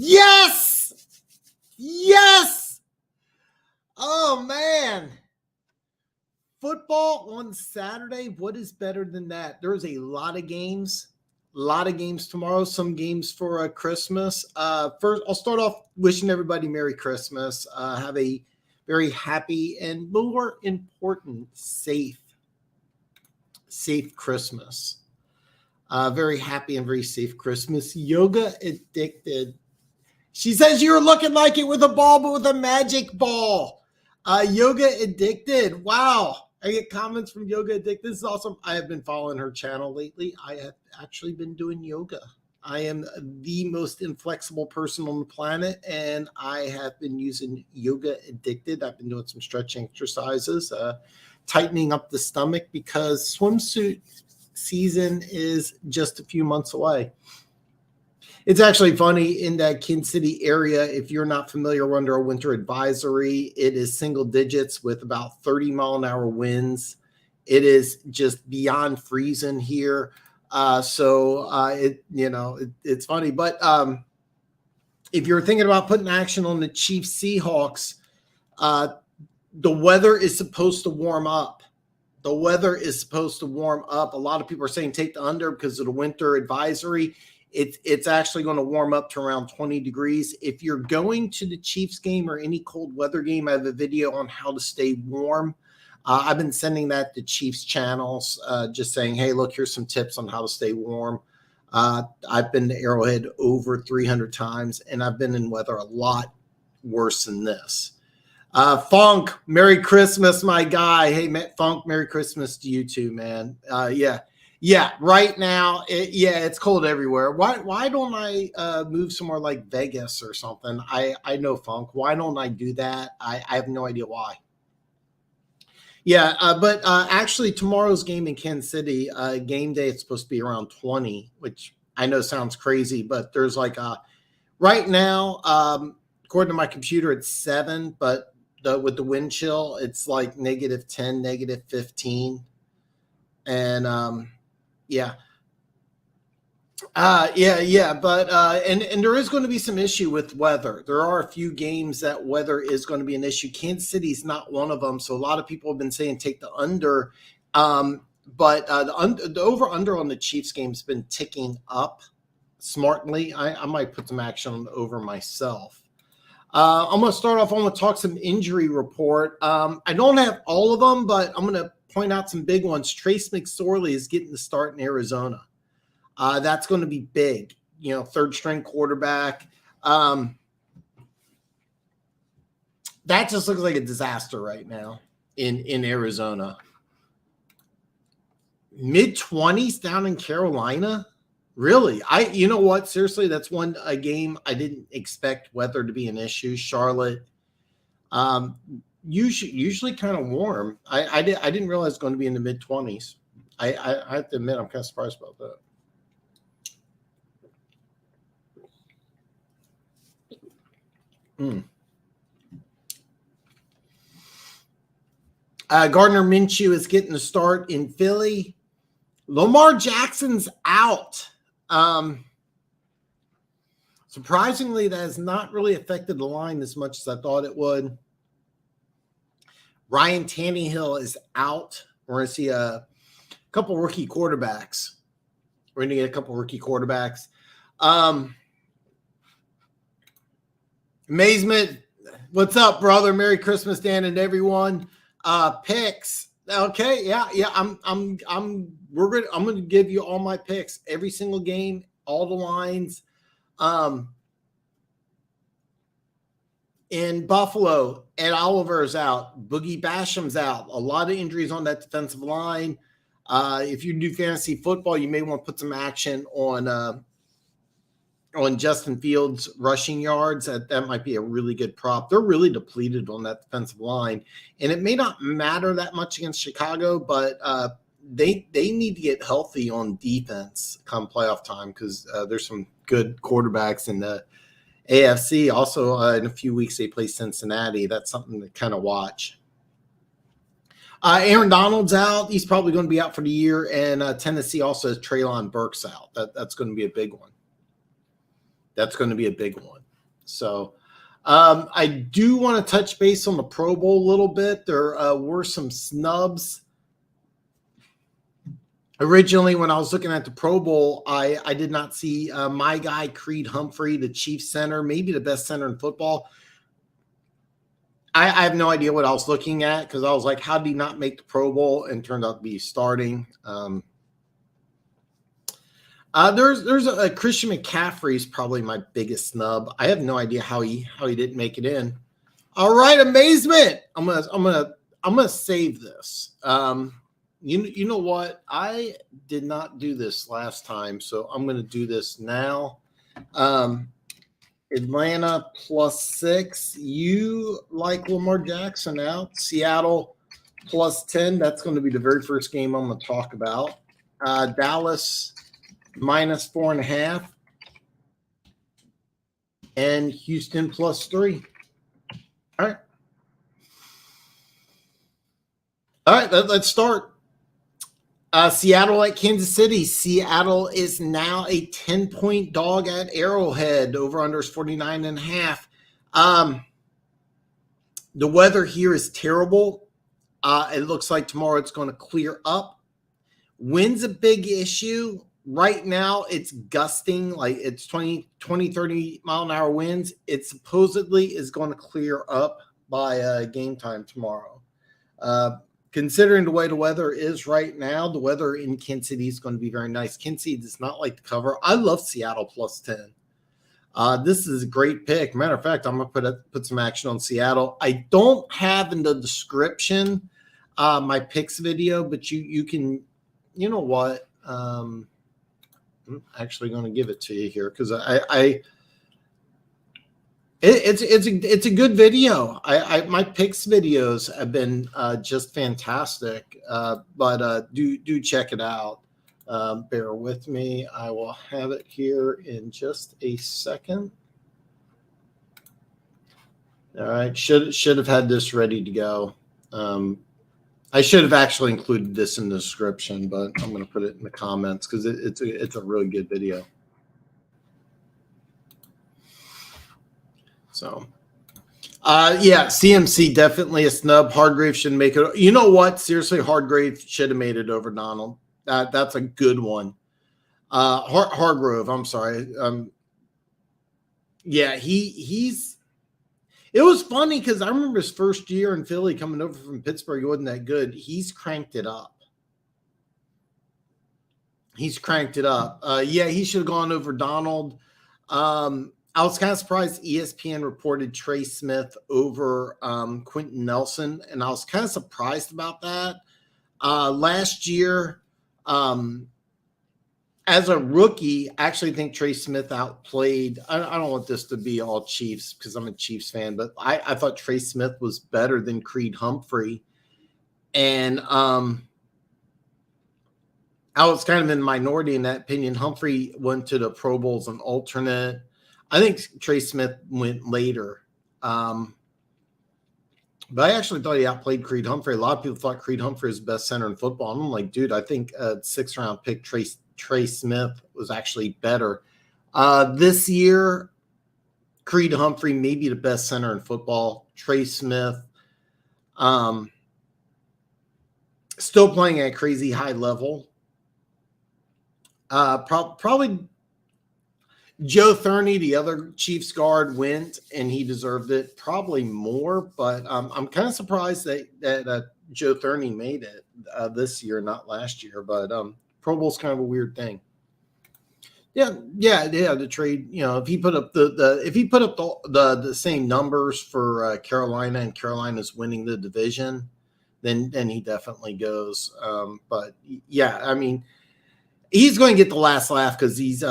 Yes! Yes! Oh, man. Football on Saturday. What is better than that? There's a lot of games. A lot of games tomorrow. Some games for Christmas. First, I'll start off wishing everybody Merry Christmas. Have a very happy and more important, safe Christmas. Very happy and very safe Christmas. Yoga addicted. She says you're looking like it with a ball, but with a magic ball. Yoga addicted. Wow. I get comments from Yoga Addicted. This is awesome. I have been following her channel lately. I have actually been doing yoga. I am the most inflexible person on the planet, and I have been using Yoga Addicted. I've been doing some stretching exercises, tightening up the stomach because swimsuit season is just a few months away. It's actually funny in that Kansas City area. If you're not familiar, we're under a winter advisory. It is single digits with about 30-mile-an-hour winds. It is just beyond freezing here. It's funny. But if you're thinking about putting action on the Chiefs Seahawks, the weather is supposed to warm up. The weather is supposed to warm up. A lot of people are saying take the under because of the winter advisory. It's actually going to warm up to around 20 degrees. If you're going to the Chiefs game or any cold weather game, I have a video on how to stay warm. I've been sending that to Chiefs channels, just saying, hey, look, here's some tips on how to stay warm. I've been to Arrowhead over 300 times, and I've been in weather a lot worse than this. Funk, Merry Christmas, my guy. Hey, Funk, Merry Christmas to you too, man. Yeah, right now, it's cold everywhere. Why don't I move somewhere like Vegas or something? I know, Funk. Why don't I do that? I have no idea why. Yeah, but actually tomorrow's game in Kansas City, game day, it's supposed to be around 20, which I know sounds crazy, but there's right now, according to my computer, it's 7, but with the wind chill, it's like -10, -15. And but and there is going to be some issue with weather. There are a few games that weather is going to be an issue. Kansas City's not one of them. So a lot of people have been saying take the under, but the over under on the Chiefs game has been ticking up smartly. I might put some action on the over myself. I'm going to start off. I'm going to talk some injury report. I don't have all of them, but I'm going to point out some big ones. Trace McSorley is getting the start in Arizona. That's going to be big, third string quarterback. That just looks like a disaster right now in Arizona. Mid-20s down in Carolina. Really? You know what? Seriously, that's a game I didn't expect weather to be an issue. Charlotte, usually kind of warm. I didn't realize it's going to be in the mid-20s. I have to admit, I'm kind of surprised about that. Gardner Minshew is getting the start in Philly. Lamar Jackson's out. Surprisingly, that has not really affected the line as much as I thought it would. Ryan Tannehill is out. We're going to see a couple rookie quarterbacks. We're going to get a couple rookie quarterbacks. Amazement. What's up, brother? Merry Christmas, Dan, and everyone. Picks. Okay, yeah. I'm going to give you all my picks. Every single game, all the lines. In Buffalo, Ed Oliver's out. Boogie Basham's out. A lot of injuries on that defensive line. If you do fantasy football, you may want to put some action on Justin Fields' rushing yards. That might be a really good prop. They're really depleted on that defensive line, and it may not matter that much against Chicago, but they need to get healthy on defense come playoff time because there's some good quarterbacks in the AFC. Also, in a few weeks, they play Cincinnati. That's something to kind of watch. Aaron Donald's out. He's probably going to be out for the year. And Tennessee also has Treylon Burks out. That's going to be a big one. That's going to be a big one. So I do want to touch base on the Pro Bowl a little bit. There were some snubs. Originally, when I was looking at the Pro Bowl, I did not see my guy, Creed Humphrey, the Chiefs center, maybe the best center in football. I have no idea what I was looking at because I was like, how did he not make the Pro Bowl? And turned out to be starting. There's a Christian McCaffrey is probably my biggest snub. I have no idea how he didn't make it in. All right, amazement. I'm gonna save this. You know what? I did not do this last time, so I'm gonna do this now. Atlanta +6. You like Lamar Jackson out. Seattle +10. That's going to be the very first game I'm going to talk about. Dallas -4.5. And Houston +3. All right. All right, let's start. Seattle at Kansas City. Seattle is now a 10-point dog at Arrowhead. Over-under is 49.5. The weather here is terrible. It looks like tomorrow it's going to clear up. Wind's a big issue. Right now, it's gusting, like it's 20, 30 mile an hour winds. It supposedly is going to clear up by game time tomorrow. Considering the way the weather is right now, the weather in Kansas City is going to be very nice. Kansas City does not like the cover. I love Seattle +10. This is a great pick. Matter of fact, I'm going to put some action on Seattle. I don't have in the description my picks video, but you can, you know what? I'm actually going to give it to you here because it's a good video. My picks videos have been just fantastic. But do check it out. Bear with me. I will have it here in just a second. All right, should have had this ready to go. I should have actually included this in the description, but I'm going to put it in the comments because it's a really good video. So, yeah, CMC definitely a snub. Hargrave shouldn't make it. You know what? Seriously, Hargrave should have made it over Donald. That's a good one. Hargrove, I'm sorry. Yeah, he's. It was funny because I remember his first year in Philly coming over from Pittsburgh. He wasn't that good. He's cranked it up. Yeah, he should have gone over Donald. I was kind of surprised ESPN reported Trey Smith over Quentin Nelson, and I was kind of surprised about that. Last year, as a rookie, I actually think Trey Smith outplayed. I don't want this to be all Chiefs because I'm a Chiefs fan, but I thought Trey Smith was better than Creed Humphrey. And I was kind of in the minority in that opinion. Humphrey went to the Pro Bowl as an alternate. I think Trey Smith went later. But I actually thought he outplayed Creed Humphrey. A lot of people thought Creed Humphrey was the best center in football. And I'm like, dude, I think a 6th-round pick Trey Smith was actually better. This year, Creed Humphrey may be the best center in football. Trey Smith still playing at a crazy high level. Probably Joe Thurney, the other Chiefs guard, went, and he deserved it probably more. But I'm kind of surprised that Joe Thurney made it this year, not last year. But Pro Bowl's kind of a weird thing. Yeah. The trade. You know, if he put up the same numbers for Carolina, and Carolina's winning the division, then he definitely goes. But yeah, I mean, he's going to get the last laugh because he's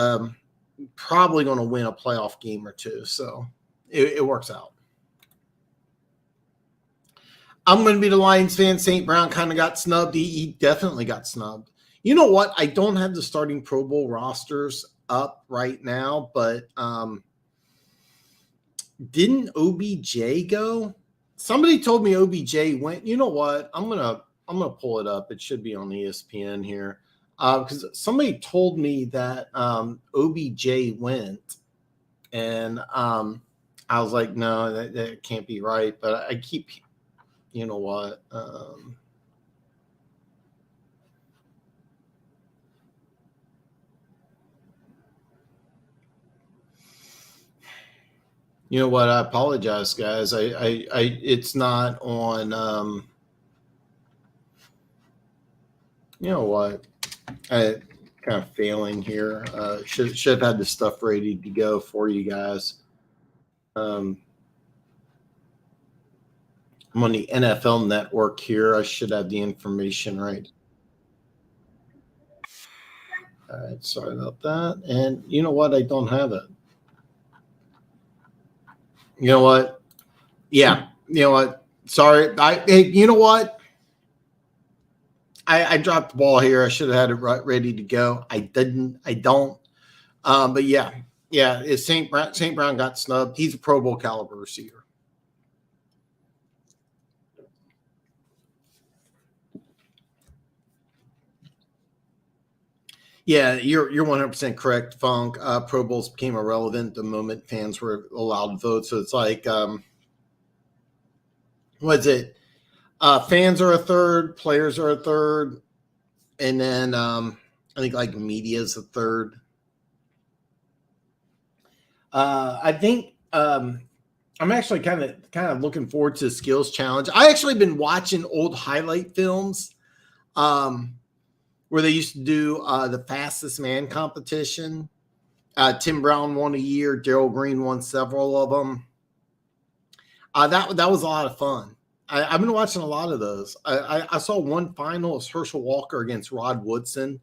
probably going to win a playoff game or two. So it works out. I'm going to be the Lions fan. St. Brown kind of got snubbed. He definitely got snubbed. You know what? I don't have the starting Pro Bowl rosters up right now, but didn't OBJ go? Somebody told me OBJ went. You know what? I'm gonna pull it up. It should be on ESPN here. Because somebody told me that OBJ went, and I was like, no, that can't be right. But I keep, you know what? You know what? I apologize, guys. It's not on. You know what? I kind of failing here. Should have had the stuff ready to go for you guys. I'm on the NFL Network here. I should have the information right. All right, sorry about that. And you know what? I don't have it. You know what? Yeah, you know what? Sorry. Hey, you know what? I dropped the ball here. I should have had it ready to go. I didn't. I don't. But yeah, it's St. Brown got snubbed. He's a Pro Bowl caliber receiver. Yeah, you're 100% correct, Funk. Pro Bowls became irrelevant the moment fans were allowed to vote. So it's like, what's it? Fans are a third, players are a third, and then I think like media is a third. I think I'm actually kind of looking forward to the skills challenge. I actually been watching old highlight films where they used to do the fastest man competition. Tim Brown won a year. Darryl Green won several of them. That was a lot of fun. I've been watching a lot of those. I saw one final as Herschel Walker against Rod Woodson.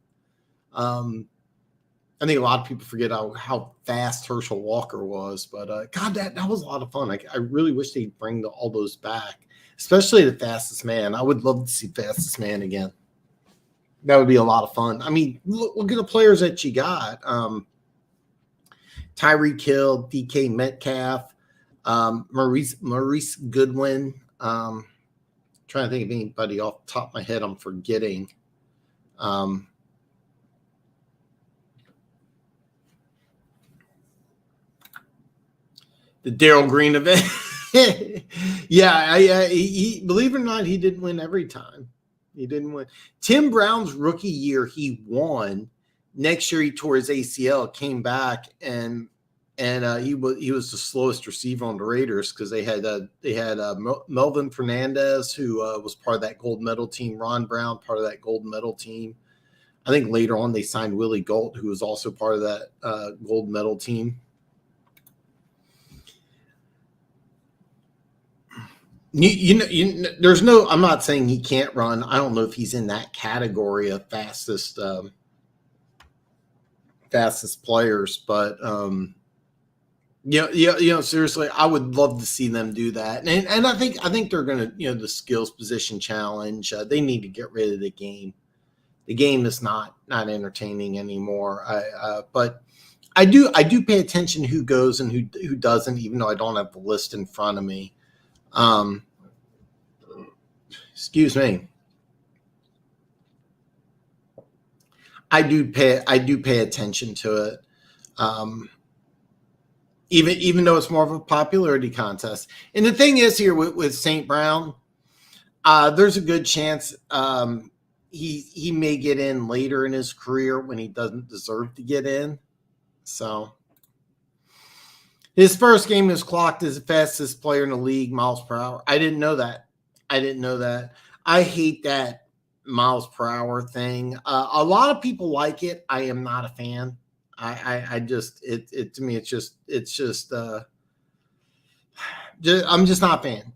I think a lot of people forget how fast Herschel Walker was, but God, that was a lot of fun. I really wish they'd bring all those back, especially the fastest man. I would love to see fastest man again. That would be a lot of fun. I mean, look at the players that you got. Tyreek Hill, DK Metcalf, Maurice Goodwin. Trying to think of anybody off the top of my head I'm forgetting. The Darryl Green event. Yeah, he believe it or not, he didn't win every time. He didn't win. Tim Brown's rookie year, he won. Next year, he tore his ACL, came back, and he was the slowest receiver on the Raiders because they had Melvin Fernandez, who was part of that gold medal team. Ron Brown, part of that gold medal team. I think later on they signed Willie Gault, who was also part of that gold medal team. You know, there's no. I'm not saying he can't run. I don't know if he's in that category of fastest players, but seriously, I would love to see them do that. And I think they're gonna, the skills position challenge. They need to get rid of the game. The game is not entertaining anymore. But I do pay attention who goes and who doesn't, even though I don't have the list in front of me. Excuse me. I do pay attention to it. Even though it's more of a popularity contest. And the thing is here with St. Brown, there's a good chance he may get in later in his career when he doesn't deserve to get in. So his first game was clocked as the fastest player in the league, miles per hour. I didn't know that. I hate that miles per hour thing. A lot of people like it. I am not a fan. I just to me it's just I'm just not a fan.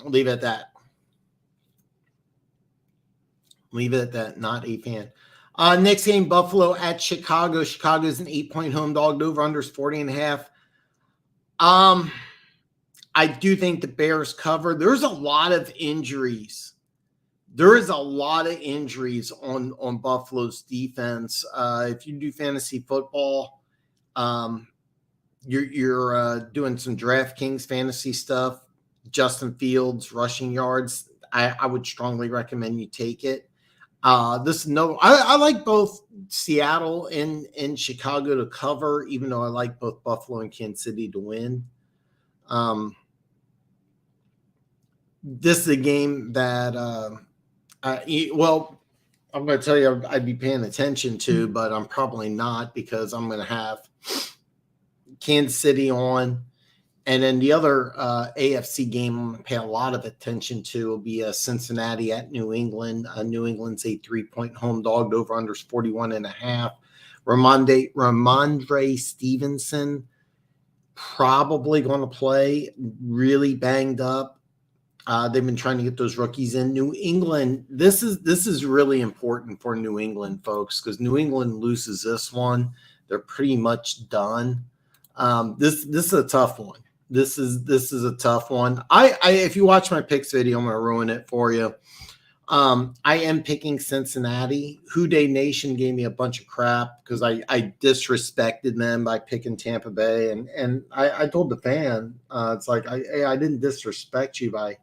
I'll leave it at that. Not a fan. Next game, Buffalo at Chicago. Chicago is an 8-point home dog. Over under is 40.5. I do think the Bears cover. There's a lot of injuries. There is a lot of injuries on Buffalo's defense. If you do fantasy football, you're doing some DraftKings fantasy stuff. Justin Fields rushing yards. I would strongly recommend you take it. This no, I like both Seattle and Chicago to cover, even though I like both Buffalo and Kansas City to win. This is a game that, well, I'm going to tell you I'd be paying attention to, but I'm probably not because I'm going to have Kansas City on. And then the other AFC game I'm going to pay a lot of attention to will be Cincinnati at New England. New England's a 3-point home dog. Over unders 41.5. Ramondre Stevenson probably going to play, really banged up. They've been trying to get those rookies in. New England, this is really important for New England, folks, because New England loses this one, they're pretty much done. This is a tough one. This is a tough one. I if you watch my picks video, I'm going to ruin it for you. I am picking Cincinnati. Houday Nation gave me a bunch of crap because I disrespected them by picking Tampa Bay, and I told the fan, it's like I didn't disrespect you by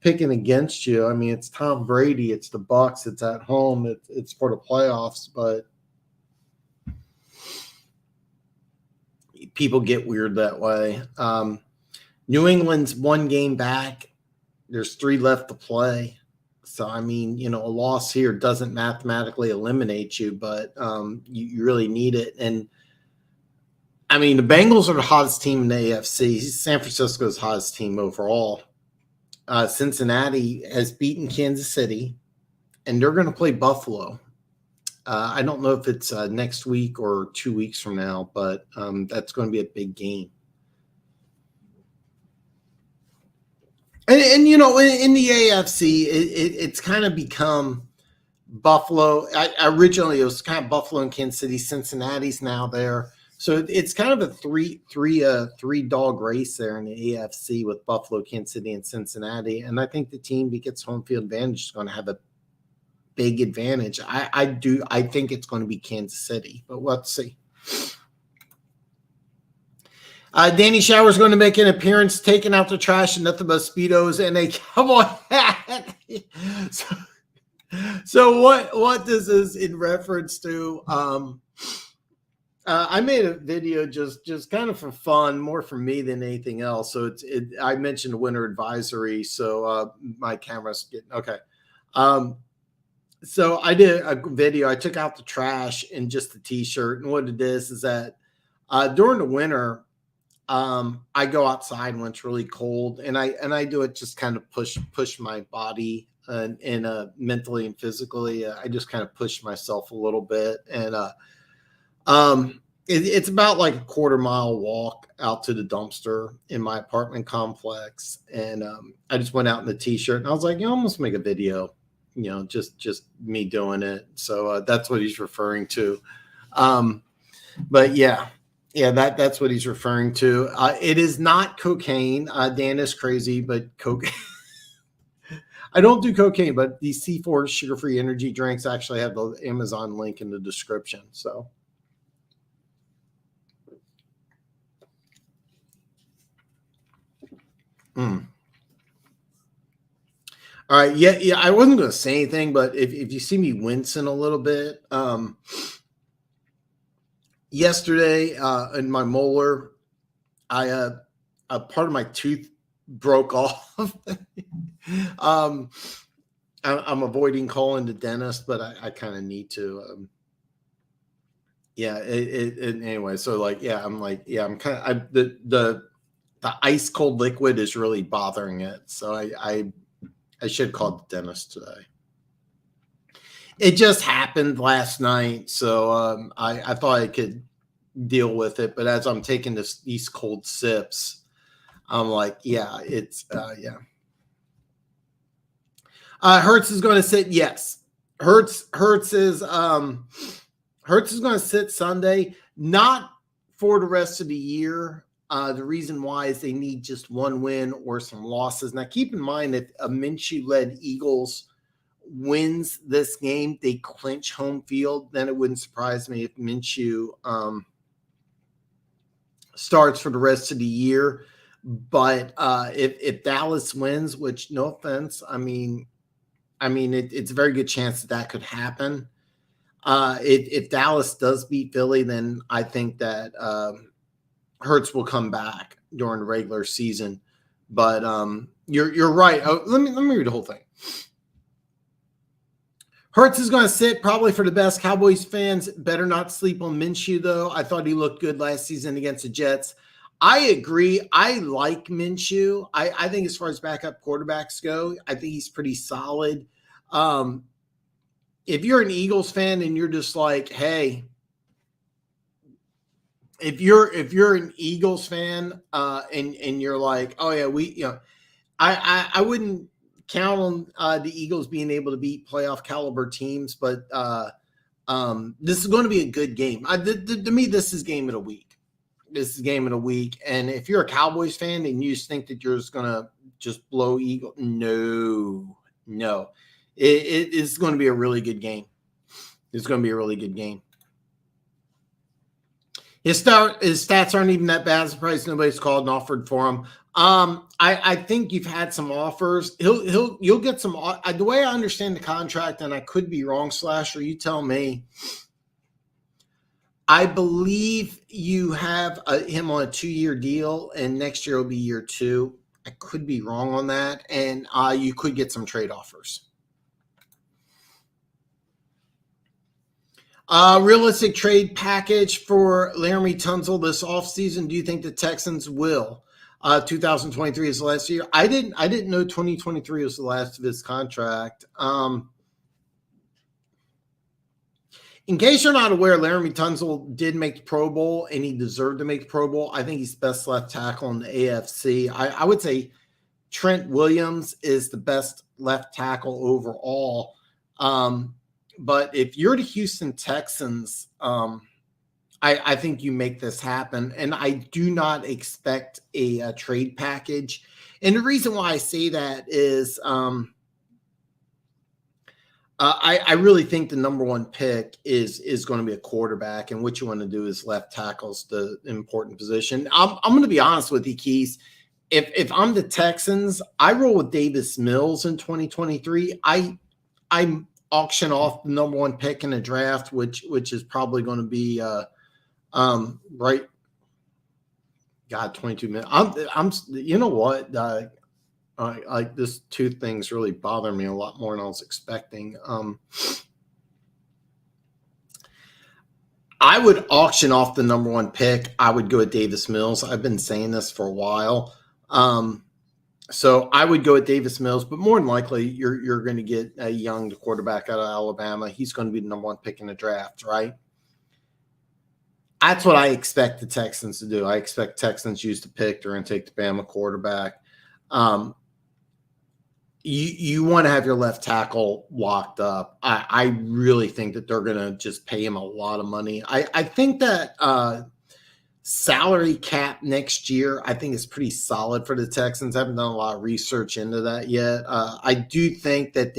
picking against you. I mean, it's Tom Brady, it's the Bucs, it's at home, it's for the playoffs, but people get weird that way. New England's one game back. There's 3 left to play. So, I mean, a loss here doesn't mathematically eliminate you, but you really need it. And, I mean, the Bengals are the hottest team in the AFC. San Francisco's hottest team overall. Cincinnati has beaten Kansas City, and they're going to play Buffalo. I don't know if it's next week or 2 weeks from now, but that's going to be a big game. And in the AFC, it's kind of become Buffalo. Originally, it was kind of Buffalo and Kansas City. Cincinnati's now there. So it's kind of a three dog race there in the AFC with Buffalo, Kansas City, and Cincinnati. And I think the team that gets home field advantage is going to have a big advantage. I think it's going to be Kansas City, but let's see. Danny Shower's going to make an appearance, taking out the trash and nothing but Speedos and a cowboy hat. So what this is in reference to, I made a video just kind of for fun, more for me than anything else. So I mentioned the winter advisory, so my camera's getting okay. So I did a video. I took out the trash in just the t-shirt, and what it is that during the winter, I go outside when it's really cold, and I do it just kind of push my body and mentally and physically. I just kind of push myself a little bit, and it's about like a 1/4 mile walk out to the dumpster in my apartment complex, and I just went out in the t-shirt, and I was like, I'm gonna make a video. Just me doing it. So that's what he's referring to. But yeah, that's what he's referring to. It is not cocaine. Dan is crazy, but cocaine. I don't do cocaine, but these C4 sugar-free energy drinks actually have the Amazon link in the description. So. All right. Yeah. I wasn't going to say anything, but if you see me wincing a little bit, yesterday in my molar, a part of my tooth broke off. I'm avoiding calling the dentist, but I kind of need to. Anyway, so I'm kind of the ice cold liquid is really bothering it, so I should call the dentist today. It just happened last night, so I thought I could deal with it. But as I'm taking these cold sips, I'm like, it's. Hurts is going to sit. Yes, Hurts is going to sit Sunday, not for the rest of the year. The reason why is they need just one win or some losses. Now, keep in mind that a Minshew-led Eagles wins this game, they clinch home field. Then it wouldn't surprise me if Minshew starts for the rest of the year. But if Dallas wins, which no offense, I mean, I mean, it's a very good chance that that could happen. If Dallas does beat Philly, then I think that Hurts will come back during the regular season. But you're right. Oh, let me read the whole thing. Hurts is going to sit probably for the best. Cowboys fans better not sleep on Minshew, though. I thought he looked good last season against the Jets. I agree. I like Minshew. I think as far as backup quarterbacks go, I think he's pretty solid. If you're an Eagles fan and you're just like, hey, if you're an Eagles fan and you're like, oh yeah, I wouldn't count on the Eagles being able to beat playoff caliber teams, but this is going to be a good game. To me, this is game of the week. This is game of the week. And if you're a Cowboys fan and you just think that you're just going to just blow Eagle, no. It is going to be a really good game. It's going to be a really good game. His stats aren't even that bad. Surprised nobody's called and offered for him. I think you've had some offers. You'll get some. The way I understand the contract, and I could be wrong, Slasher, you tell me. I believe you have him on a 2-year deal, and next year will be year 2. I could be wrong on that, and you could get some trade offers. Realistic trade package for Laramie Tunsil this offseason. Do you think the Texans will? 2023 is the last year. I didn't know 2023 was the last of his contract. In case you're not aware, Laramie Tunsil did make the Pro Bowl, and he deserved to make the Pro Bowl. I think he's best left tackle in the AFC. I would say Trent Williams is the best left tackle overall. But if you're the Houston Texans, I think you make this happen. And I do not expect a trade package. And the reason why I say that is I really think the number one pick is going to be a quarterback. And what you want to do is left tackle's the important position. I'm going to be honest with you, Keys. If I'm the Texans, I roll with Davis Mills in 2023. I auction off the number one pick in the draft, which is probably going to be right. God, 22 minutes. I'm you know what? Like this two things really bother me a lot more than I was expecting. I would auction off the number one pick. I would go with Davis Mills. I've been saying this for a while. So I would go with Davis Mills, but more than likely you're going to get a young quarterback out of Alabama. He's going to be the number one pick in the draft, right? That's what I expect the Texans to do. I expect Texans use the pick. They're going to take the Bama quarterback. You want to have your left tackle locked up. I really think that they're going to just pay him a lot of money. I think that salary cap next year, I think is pretty solid for the Texans. I haven't done a lot of research into that yet. I do think that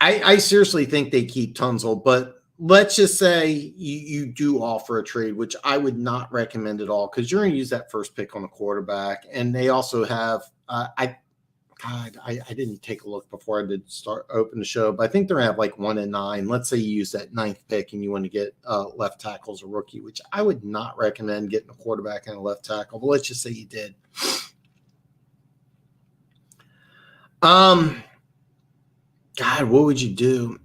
I seriously think they keep Tunsil, but let's just say you do offer a trade, which I would not recommend at all because you're going to use that first pick on a quarterback. And they also have, I didn't take a look before I did open the show, but I think they're going to have like 1 and 9. Let's say you use that 9th pick and you want to get left tackle as a rookie, which I would not recommend getting a quarterback and a left tackle, but let's just say you did. God, what would you do?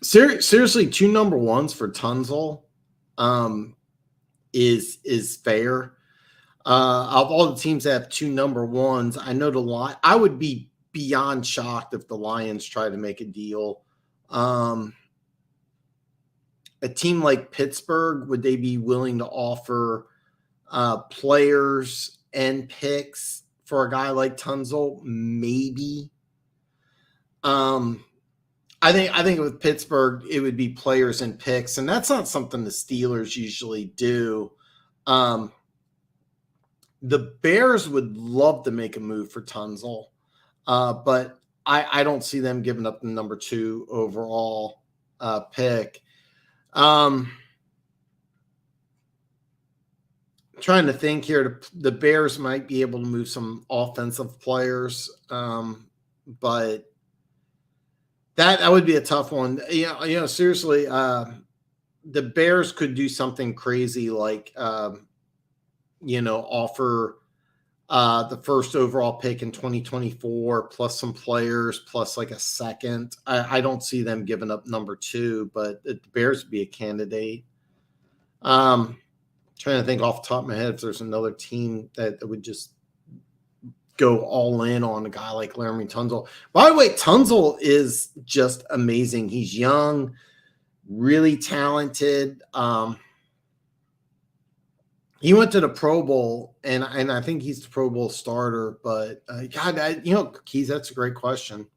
Seriously, 2 number ones for Tunsil is fair. Of all the teams that have 2 number ones, I know I would be beyond shocked if the Lions try to make a deal. A team like Pittsburgh, would they be willing to offer players and picks for a guy like Tunsil? Maybe. I think with Pittsburgh, it would be players and picks, and that's not something the Steelers usually do. The Bears would love to make a move for Tunsil, but I don't see them giving up the number 2 overall pick. Trying to think here, the Bears might be able to move some offensive players. But that would be a tough one. Seriously, the Bears could do something crazy like, offer the first overall pick in 2024 plus some players plus like a second. I don't see them giving up number 2, but the Bears would be a candidate. Trying to think off the top of my head if there's another team that would just go all in on a guy like Laremy Tunsil. By the way, Tunsil is just amazing. He's young, really talented. He went to the Pro Bowl, and I think he's the Pro Bowl starter. But Keys, that's a great question.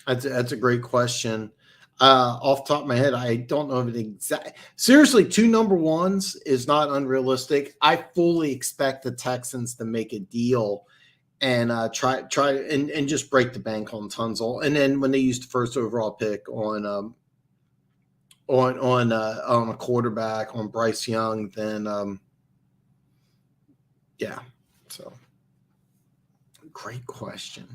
That's a great question. Off the top of my head, I don't know if it exactly. Seriously, 2 number 1s is not unrealistic. I fully expect the Texans to make a deal and try and just break the bank on Tunsil. And then when they use the first overall pick on a quarterback, on Bryce Young, then yeah. So great question.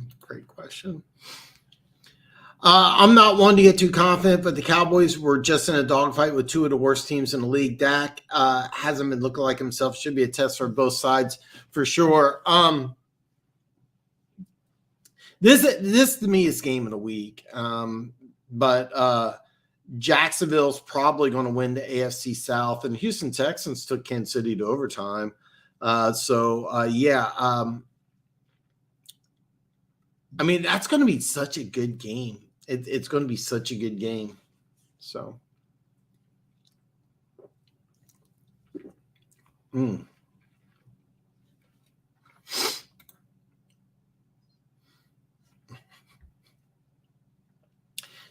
I'm not one to get too confident, but the Cowboys were just in a dogfight with 2 of the worst teams in the league. Dak hasn't been looking like himself. Should be a test for both sides for sure. This to me is game of the week. But Jacksonville's probably going to win the AFC South, and Houston Texans took Kansas City to overtime. I mean, that's going to be such a good game. It's going to be such a good game. So,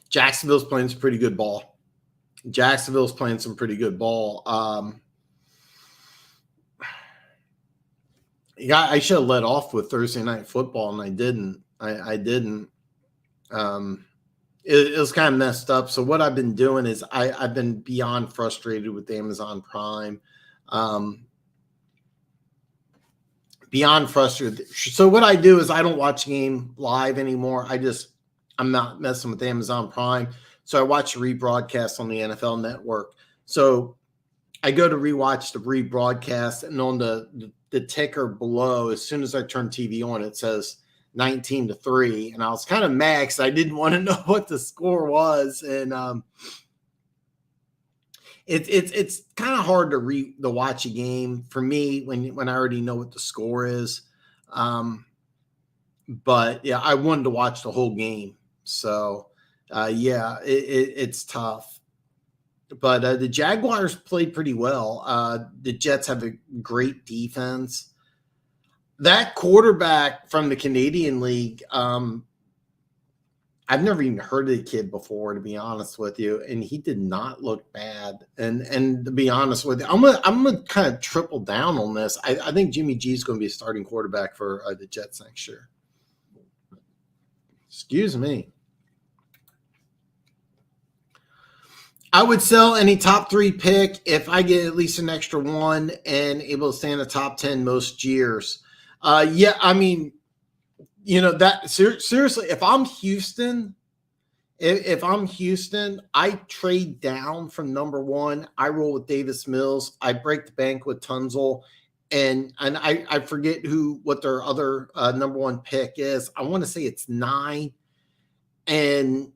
Jacksonville's playing some pretty good ball. I should have let off with Thursday Night Football, and I didn't. I didn't. It was kind of messed up. So what I've been doing is I've been beyond frustrated with Amazon Prime. Beyond frustrated. So what I do is I don't watch the game live anymore. I'm not messing with Amazon Prime. So I watch the rebroadcast on the NFL Network. So I go to rewatch the rebroadcast, and on the ticker below, as soon as I turn TV on, it says 19-3. And I was kind of mad because I didn't want to know what the score was. And it's kind of hard to watch a game for me when I already know what the score is. But yeah, I wanted to watch the whole game. So it's tough. But the Jaguars played pretty well. The Jets have a great defense. That quarterback from the Canadian League, I've never even heard of the kid before, to be honest with you, and he did not look bad. And to be honest with you, I'm gonna kind of triple down on this. I think Jimmy G is going to be a starting quarterback for the Jets next year. Excuse me. I would sell any top 3 pick if I get at least an extra 1 and able to stay in the top 10 most years. Yeah, I mean, that seriously, if I'm Houston, I trade down from number 1. I roll with Davis Mills. I break the bank with Tunsil, and I forget what their other number 1 pick is. I want to say it's 9, and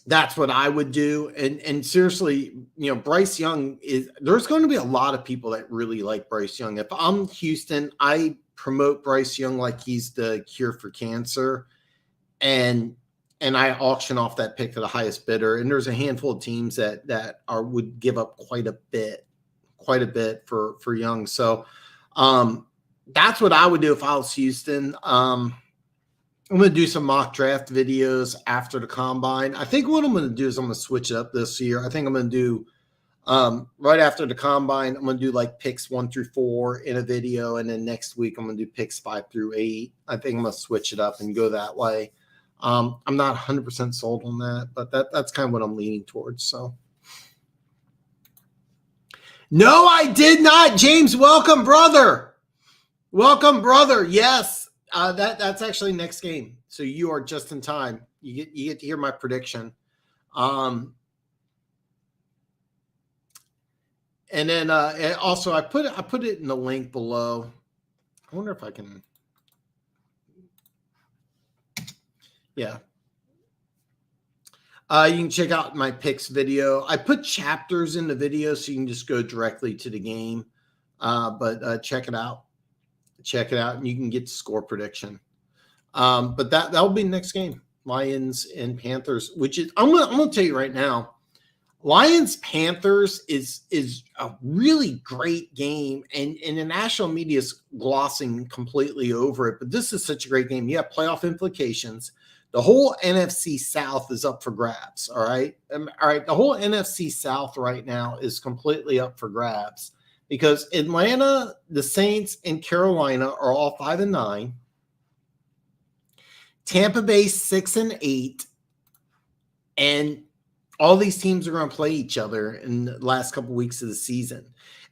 that's what I would do. And seriously, Bryce Young there's going to be a lot of people that really like Bryce Young. If I'm Houston, I promote Bryce Young like he's the cure for cancer. And I auction off that pick to the highest bidder. And there's a handful of teams that would give up quite a bit for Young. So that's what I would do if I was Houston. I'm going to do some mock draft videos after the combine. I think what I'm going to do is I'm going to switch it up this year. I think I'm going to do right after the combine, I'm going to do like picks 1 through 4 in a video. And then next week, I'm going to do picks 5 through 8. I think I'm going to switch it up and go that way. I'm not 100% sold on that, but that's kind of what I'm leaning towards. So, no, I did not. James, welcome, brother. Welcome, brother. Yes. That's actually next game. So you are just in time. You get to hear my prediction. And then and also I put it in the link below. I wonder if I can. Yeah. You can check out my picks video. I put chapters in the video so you can just go directly to the game. But check it out. Check it out, and you can get the score prediction. But that'll be the next game. Lions and Panthers, which is I'm gonna tell you right now. Lions Panthers is a really great game, and the national media is glossing completely over it. But this is such a great game. You have playoff implications. The whole NFC South is up for grabs. All right. All right. The whole NFC South right now is completely up for grabs because Atlanta, the Saints, and Carolina are all 5-9. Tampa Bay 6-8. And all these teams are going to play each other in the last couple of weeks of the season.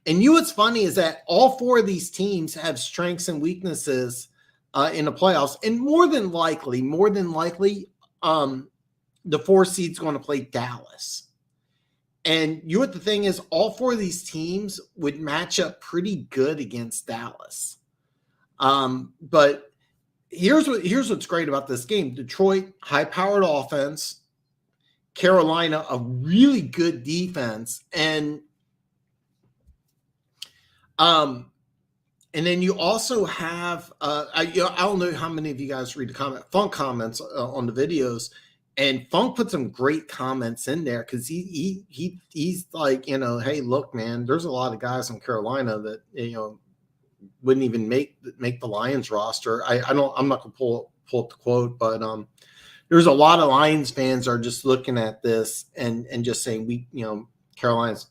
And what's funny is that all four of these teams have strengths and weaknesses in the playoffs, and more than likely, the 4 seed's going to play Dallas. And what the thing is, all four of these teams would match up pretty good against Dallas. But here's what's great about this game: Detroit, high-powered offense; Carolina, a really good defense, and then you also have, I don't know how many of you guys read the Funk comments on the videos, and Funk put some great comments in there because he's like, hey, look, man, there's a lot of guys in Carolina that wouldn't even make the Lions roster. I'm not gonna pull up the quote, but there's a lot of Lions fans are just looking at this and just saying Carolina's.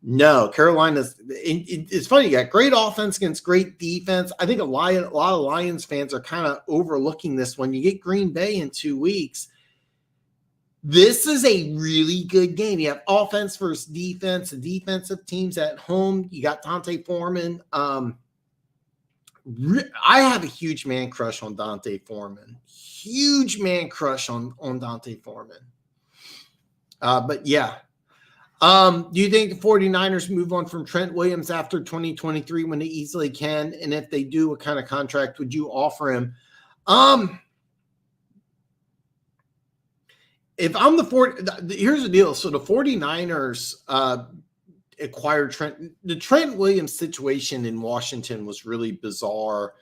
No, Carolina's. It's funny. You got great offense against great defense. I think a lot of Lions fans are kind of overlooking this. When you get Green Bay in 2 weeks, this is a really good game. You have offense versus defense. The defensive teams at home. You got Dante Foreman. I have a huge man crush on Dante Foreman. Huge man crush on Dante Foreman. But yeah. Do you think the 49ers move on from Trent Williams after 2023 when they easily can? And if they do, what kind of contract would you offer him? If I'm here's the deal. So the 49ers acquired Trent. The Trent Williams situation in Washington was really bizarre.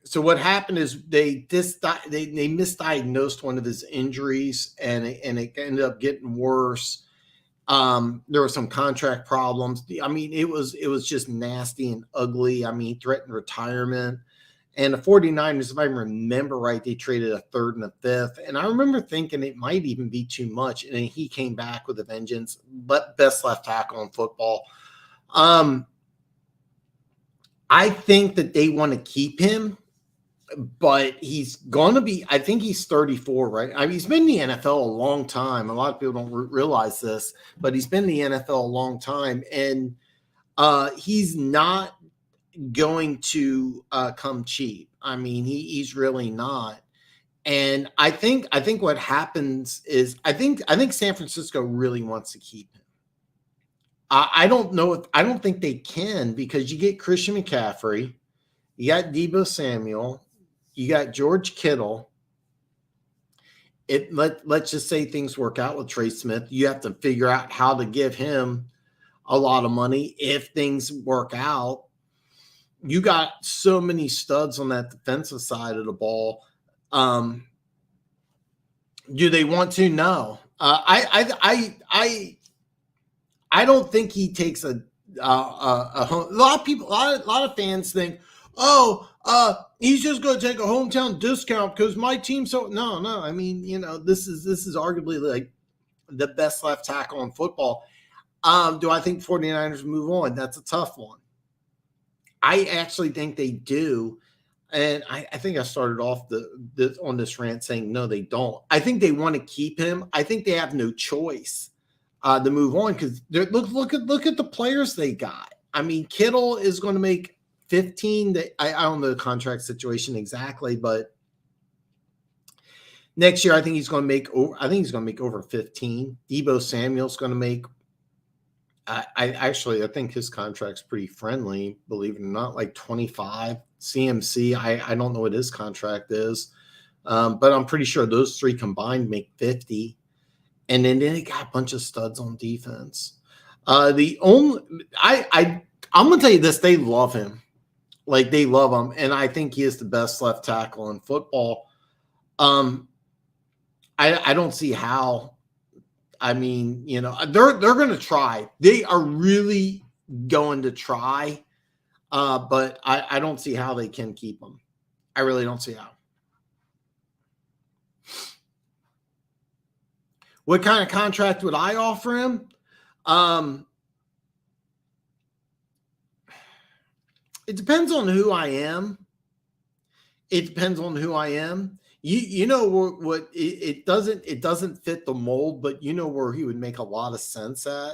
So what happened is they misdiagnosed one of his injuries, and it ended up getting worse. There were some contract problems. I mean, it was just nasty and ugly. I mean, he threatened retirement. And the 49ers, if I remember right, they traded a 3rd and a 5th. And I remember thinking it might even be too much. And then he came back with a vengeance. But best left tackle in football. I think that they want to keep him. But he's going to be, I think he's 34, right? I mean, he's been in the NFL a long time. A lot of people don't realize this, but he's been in the NFL a long time. And he's not going to come cheap. I mean, he's really not. And I think what happens is I think San Francisco really wants to keep him. I don't think they can, because you get Christian McCaffrey, you got Deebo Samuel, you got George Kittle. Let's just say things work out with Trey Smith. You have to figure out how to give him a lot of money if things work out. You got so many studs on that defensive side of the ball. Do they want to? No. I don't think he takes a home. A lot of people, a lot of fans think, he's just going to take a hometown discount because my team. So no. I mean, this is arguably like the best left tackle in football. Do I think 49ers move on? That's a tough one. I actually think they do. And I think I started off on this rant saying, no, they don't. I think they want to keep him. I think they have no choice to move on because look at the players they got. I mean, Kittle is going to make 15. I don't know the contract situation exactly, but next year I think he's going to make. I think he's going to make over 15. Deebo Samuel's going to make. I think his contract's pretty friendly, believe it or not, like 25. CMC, I don't know what his contract is, but I'm pretty sure those three combined make 50. And then they got a bunch of studs on defense. I'm gonna tell you this: they love him, like they love him, and I think he is the best left tackle in football. I don't see how. I mean, they're going to try. They are really going to try, but I don't see how they can keep him. I really don't see how. What kind of contract would I offer him? It depends on who I am. It doesn't fit the mold, but where he would make a lot of sense at,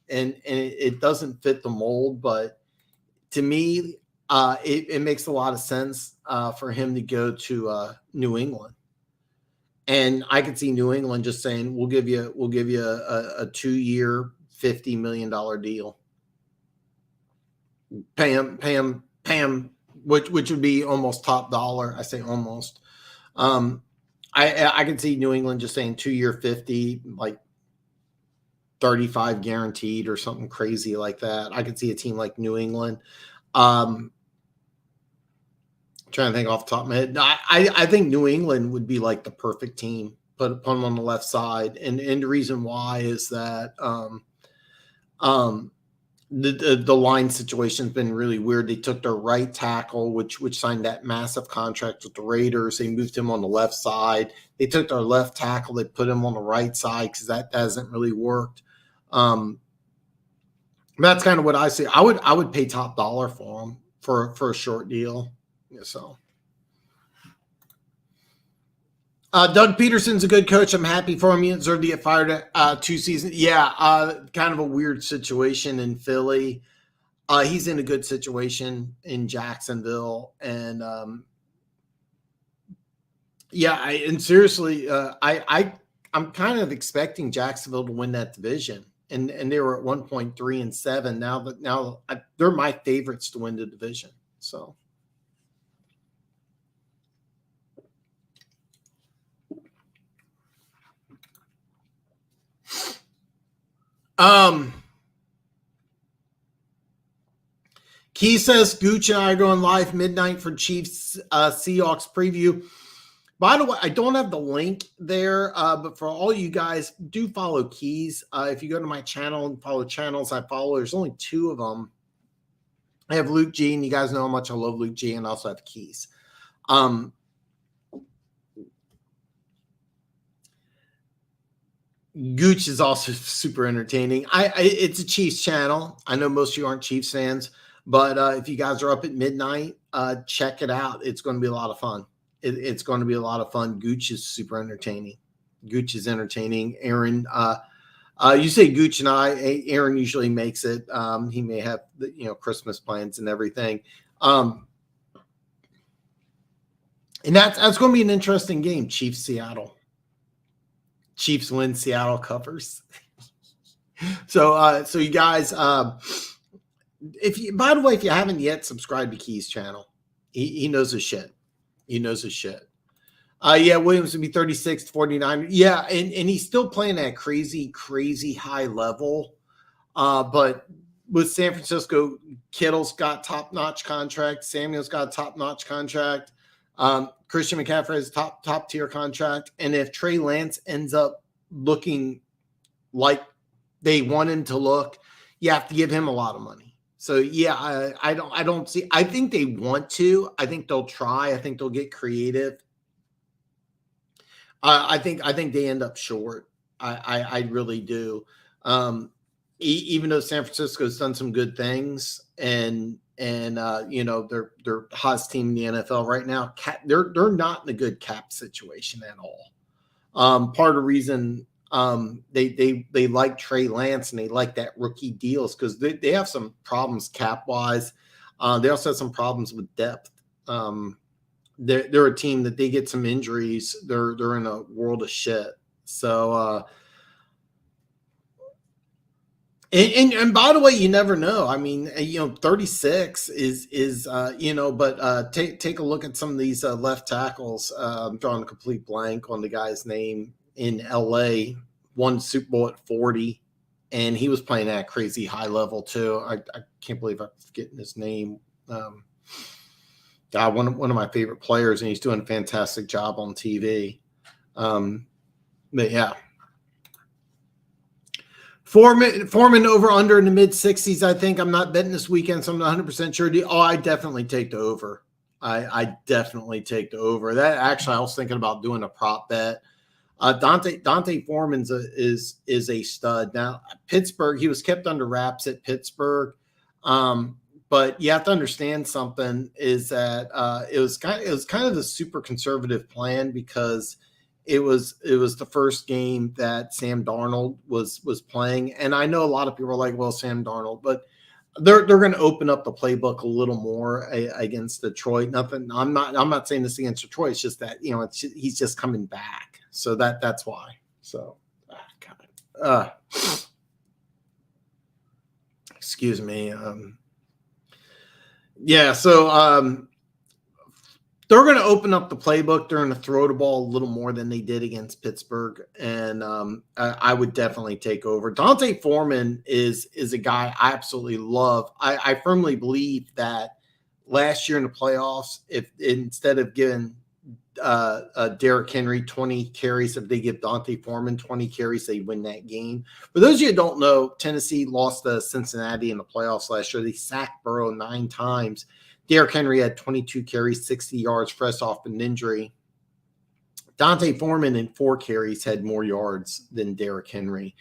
and it doesn't fit the mold, but to me, it makes a lot of sense for him to go to New England, and I could see New England just saying, "We'll give you a 2-year, $50 million deal, pay him." Which would be almost top dollar. I say almost. I can see New England just saying 2-year 50, like 35 guaranteed or something crazy like that. I could see a team like New England. Trying to think off the top of my head. I think New England would be like the perfect team. Put them on the left side, and the reason why is that the line situation has been really weird. They took their right tackle, which signed that massive contract with the Raiders. They moved him on the left side. They took their left tackle. They put him on the right side because that hasn't really worked. That's kind of what I see. I would pay top dollar for him for a short deal. So. Doug Peterson's a good coach. I'm happy for him. He deserved to get fired 2 seasons. Yeah, kind of a weird situation in Philly. He's in a good situation in Jacksonville. And, seriously, I'm kind of expecting Jacksonville to win that division. And they were at 1.3-7. Now they're my favorites to win the division. So. Key says Gooch and I are going live midnight for Chiefs Seahawks preview. By the way, I don't have the link there, but for all you guys, do follow Keys. If you go to my channel and follow channels I follow, there's only 2 of them. I have Luke G, and you guys know how much I love Luke G, and I also have Keys. Gooch is also super entertaining. It's a Chiefs channel. I know most of you aren't Chiefs fans, but if you guys are up at midnight, check it out. It's going to be a lot of fun. It's going to be a lot of fun. Gooch is super entertaining. Gooch is entertaining. Aaron, you say Gooch and I. Aaron usually makes it. He may have Christmas plans and everything. And that's going to be an interesting game. Chiefs Seattle. Chiefs win, Seattle covers. So you guys, by the way, if you haven't yet subscribed to Key's channel, he knows his shit. He knows his shit. Williams would be 36-49. Yeah, and he's still playing at crazy high level. But with San Francisco, Kittle's got top-notch contract. Samuel's got a top-notch contract. Christian McCaffrey has a top tier contract. And if Trey Lance ends up looking like they want him to look, you have to give him a lot of money. So yeah, I don't see. I think they want to. I think they'll try. I think they'll get creative. I think they end up short. I really do. Even though San Francisco's done some good things and they're hottest team in the NFL right now, they're not in a good cap situation at all. Part of the reason they like Trey Lance and they like that rookie deals because they have some problems cap wise. They also had some problems with depth. They're a team that they get some injuries. They're in a world of shit. So, and by the way, you never know. I mean, 36 is but take a look at some of these left tackles. I'm drawing a complete blank on the guy's name in LA. Won Super Bowl at 40, and he was playing at a crazy high level too. I can't believe I'm forgetting his name. God, one of my favorite players, and he's doing a fantastic job on TV. But yeah. Foreman over under in the mid 60s. I think I'm not betting this weekend, so I'm not 100% sure. I definitely take the over. I definitely take the over. That actually, I was thinking about doing a prop bet. Dante Foreman is a stud. Now Pittsburgh, he was kept under wraps at Pittsburgh, but you have to understand something is that it was kind of a super conservative plan because it was the first game that Sam Darnold was playing. And I know a lot of people are like, well, Sam Darnold, but they're going to open up the playbook a little more against Detroit. Nothing. I'm not saying this against Detroit. It's just that, he's just coming back. So that's why. So, God. Excuse me. Yeah. So, they're going to open up the playbook. They're going to throw the ball a little more than they did against Pittsburgh, and I would definitely take over. Dante Foreman is a guy I absolutely love. I firmly believe that last year in the playoffs, if instead of giving Derrick Henry 20 carries, if they give Dante Foreman 20 carries, they win that game. For those of you who don't know, Tennessee lost to Cincinnati in the playoffs last year. They sacked Burrow 9 times. Derrick Henry had 22 carries, 60 yards, fresh off an injury. Dante Foreman in 4 carries had more yards than Derrick Henry.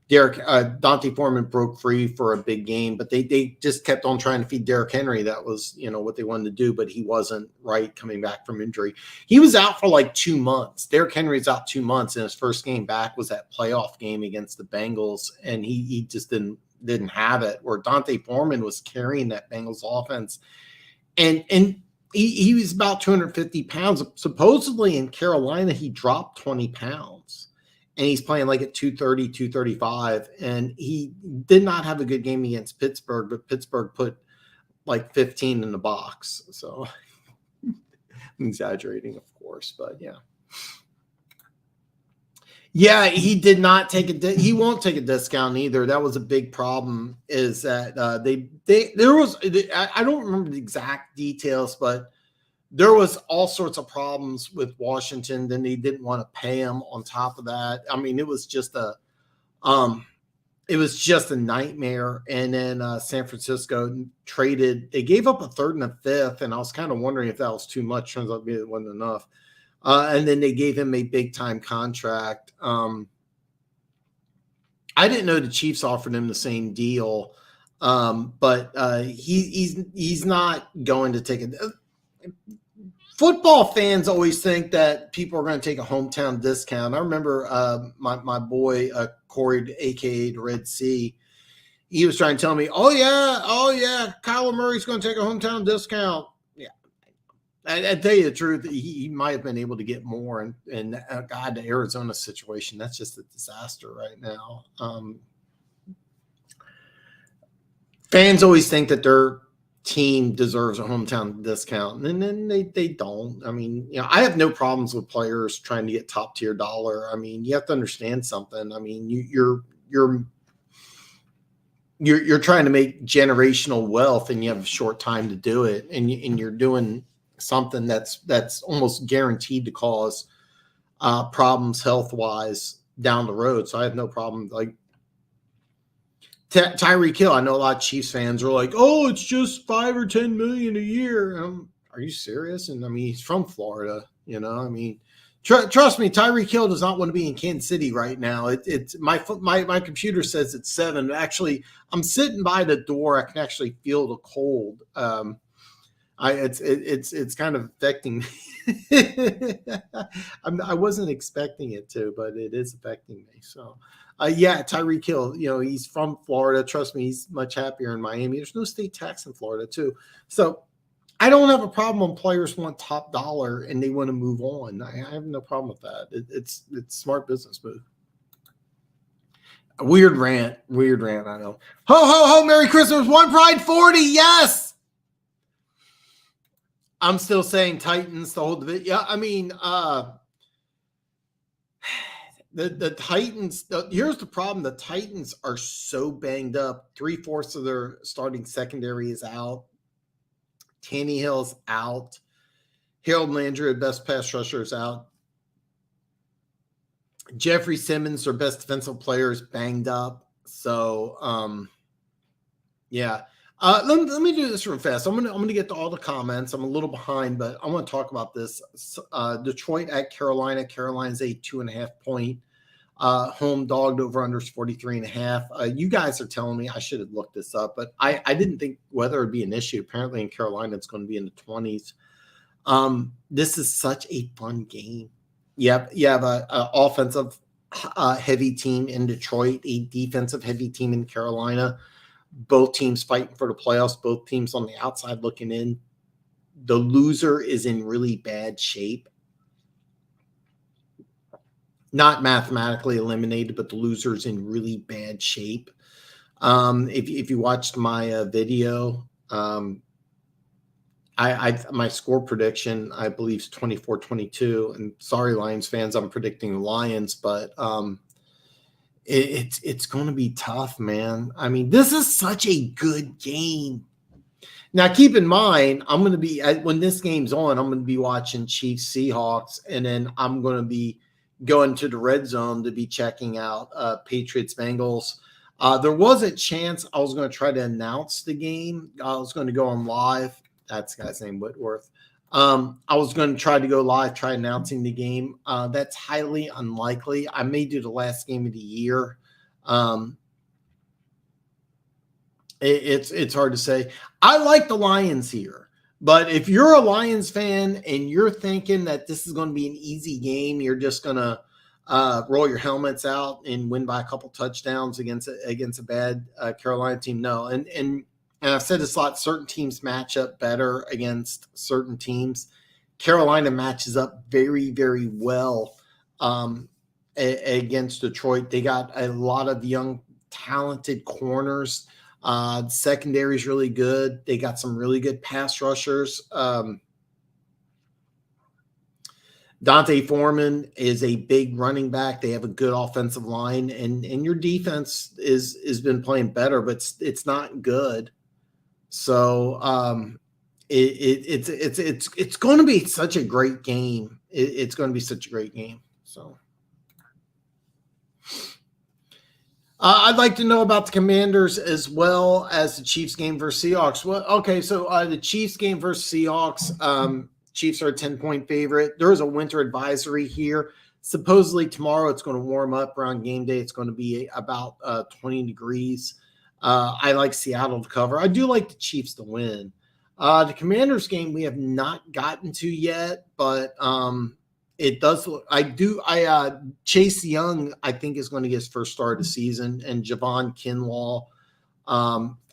Dante Foreman broke free for a big game, but they just kept on trying to feed Derrick Henry. That was, what they wanted to do, but he wasn't right coming back from injury. He was out for like 2 months. Derrick Henry's out 2 months, and his first game back was that playoff game against the Bengals, and he just didn't have it, where Dante Foreman was carrying that Bengals offense. And he was about 250 pounds. Supposedly in Carolina, he dropped 20 pounds. And he's playing like at 230, 235. And he did not have a good game against Pittsburgh, but Pittsburgh put like 15 in the box. So I'm exaggerating, of course, but yeah. Yeah, he did not take he won't take a discount either. That was a big problem, is that I don't remember the exact details, but there was all sorts of problems with Washington. Then they didn't want to pay him on top of that. I mean, it was just a nightmare. And then San Francisco traded. They gave up a 3rd and a 5th, and I was kind of wondering if that was too much. Turns out it wasn't enough. And then they gave him a big time contract. I didn't know the Chiefs offered him the same deal, but he's not going to take it. Football fans always think that people are going to take a hometown discount. I remember my boy Corey, aka the Red Sea. He was trying to tell me, "Oh yeah, Kyler Murray's going to take a hometown discount." I tell you the truth, he might have been able to get more. And God, the Arizona situation, that's just a disaster right now. Fans always think that their team deserves a hometown discount, and then they don't. I mean, I have no problems with players trying to get top tier dollar. I mean, you have to understand something. I mean, you're trying to make generational wealth, and you have a short time to do it, and you're doing something that's almost guaranteed to cause problems health-wise down the road. So I have no problem. Like Tyreek Hill, I know a lot of Chiefs fans are like, "Oh, it's just 5 or 10 million a year." Are you serious? And I mean, he's from Florida. I mean, trust me, Tyreek Hill does not want to be in Kansas City right now. It's my computer says it's 7. Actually, I'm sitting by the door. I can actually feel the cold. It's kind of affecting me. I wasn't expecting it to, but it is affecting me. So, yeah, Tyreek Hill, he's from Florida. Trust me, he's much happier in Miami. There's no state tax in Florida too. So I don't have a problem when players want top dollar and they want to move on. I have no problem with that. It's smart business move. Weird rant. I know. Ho, ho, ho, Merry Christmas. One Pride 40. Yes. I'm still saying Titans to hold the bit. Yeah, I mean, the Titans, here's the problem. The Titans are so banged up. 3/4 of their starting secondary is out. Tannehill's out. Harold Landry, best pass rusher, is out. Jeffrey Simmons, their best defensive player, is banged up. So, yeah. Let me do this real fast. I'm gonna get to all the comments. I'm a little behind, but I want to talk about this. Detroit at Carolina. Carolina's a 2.5 point home dog. Over under 43.5. You guys are telling me I should have looked this up, but I didn't think weather would be an issue. Apparently in Carolina it's going to be in the 20s. This is such a fun game. You have a offensive heavy team in Detroit, a defensive heavy team in Carolina. Both teams fighting for the playoffs, both teams on the outside looking in. The loser is in really bad shape. Not mathematically eliminated, but the loser is in really bad shape. If you watched my video, my score prediction, I believe, is 24-22. And sorry, Lions fans, I'm predicting the Lions, but it's going to be tough, man. I mean, this is such a good game. Now, keep in mind, I'm going to be, when this game's on, I'm going to be watching Chiefs Seahawks, and then I'm going to be going to the red zone to be checking out Patriots Bengals. There was a chance I was going to try to announce the game. I was going to go on live. That's the guy's name, Whitworth. I was going to try to go live, try announcing the game. That's highly unlikely. I may do the last game of the year. It's hard to say. I like the Lions here, but if you're a Lions fan and you're thinking that this is going to be an easy game, you're just going to roll your helmets out and win by a couple touchdowns against a bad Carolina team. No, and I've said this a lot, certain teams match up better against certain teams. Carolina matches up very, very well against Detroit. They got a lot of young, talented corners. Secondary is really good. They got some really good pass rushers. Dante Foreman is a big running back. They have a good offensive line, and your defense is been playing better, but it's not good. So it's going to be such a great game. It's going to be such a great game. So I'd like to know about the Commanders as well as the Chiefs game versus Seahawks. Well, okay, so the Chiefs game versus Seahawks. Chiefs are a 10-point favorite. There is a winter advisory here. Supposedly tomorrow it's going to warm up around game day. It's going to be about 20 degrees. I like Seattle to cover. I do like the Chiefs to win. The Commanders game we have not gotten to yet, but it does look. Chase Young, I think, is going to get his first start of the season, and Javon Kinlaw,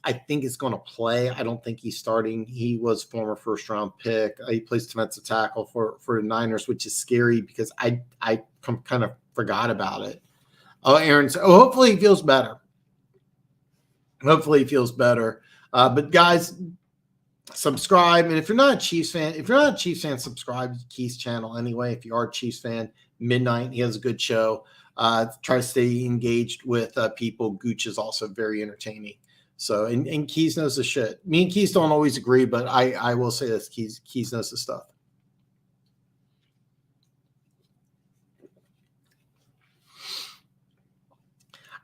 I think is going to play. I don't think he's starting. He was former first-round pick. He plays defensive tackle for the Niners, which is scary because I kind of forgot about it. Oh, Aaron's. Oh, hopefully he feels better. But guys, subscribe. And if you're not a Chiefs fan, subscribe to Keith's channel anyway. If you are a Chiefs fan, midnight, he has a good show. Try to stay engaged with people. Gooch is also very entertaining. So, and Keys knows the shit. Me and Keys don't always agree, but I will say this: Keys knows the stuff.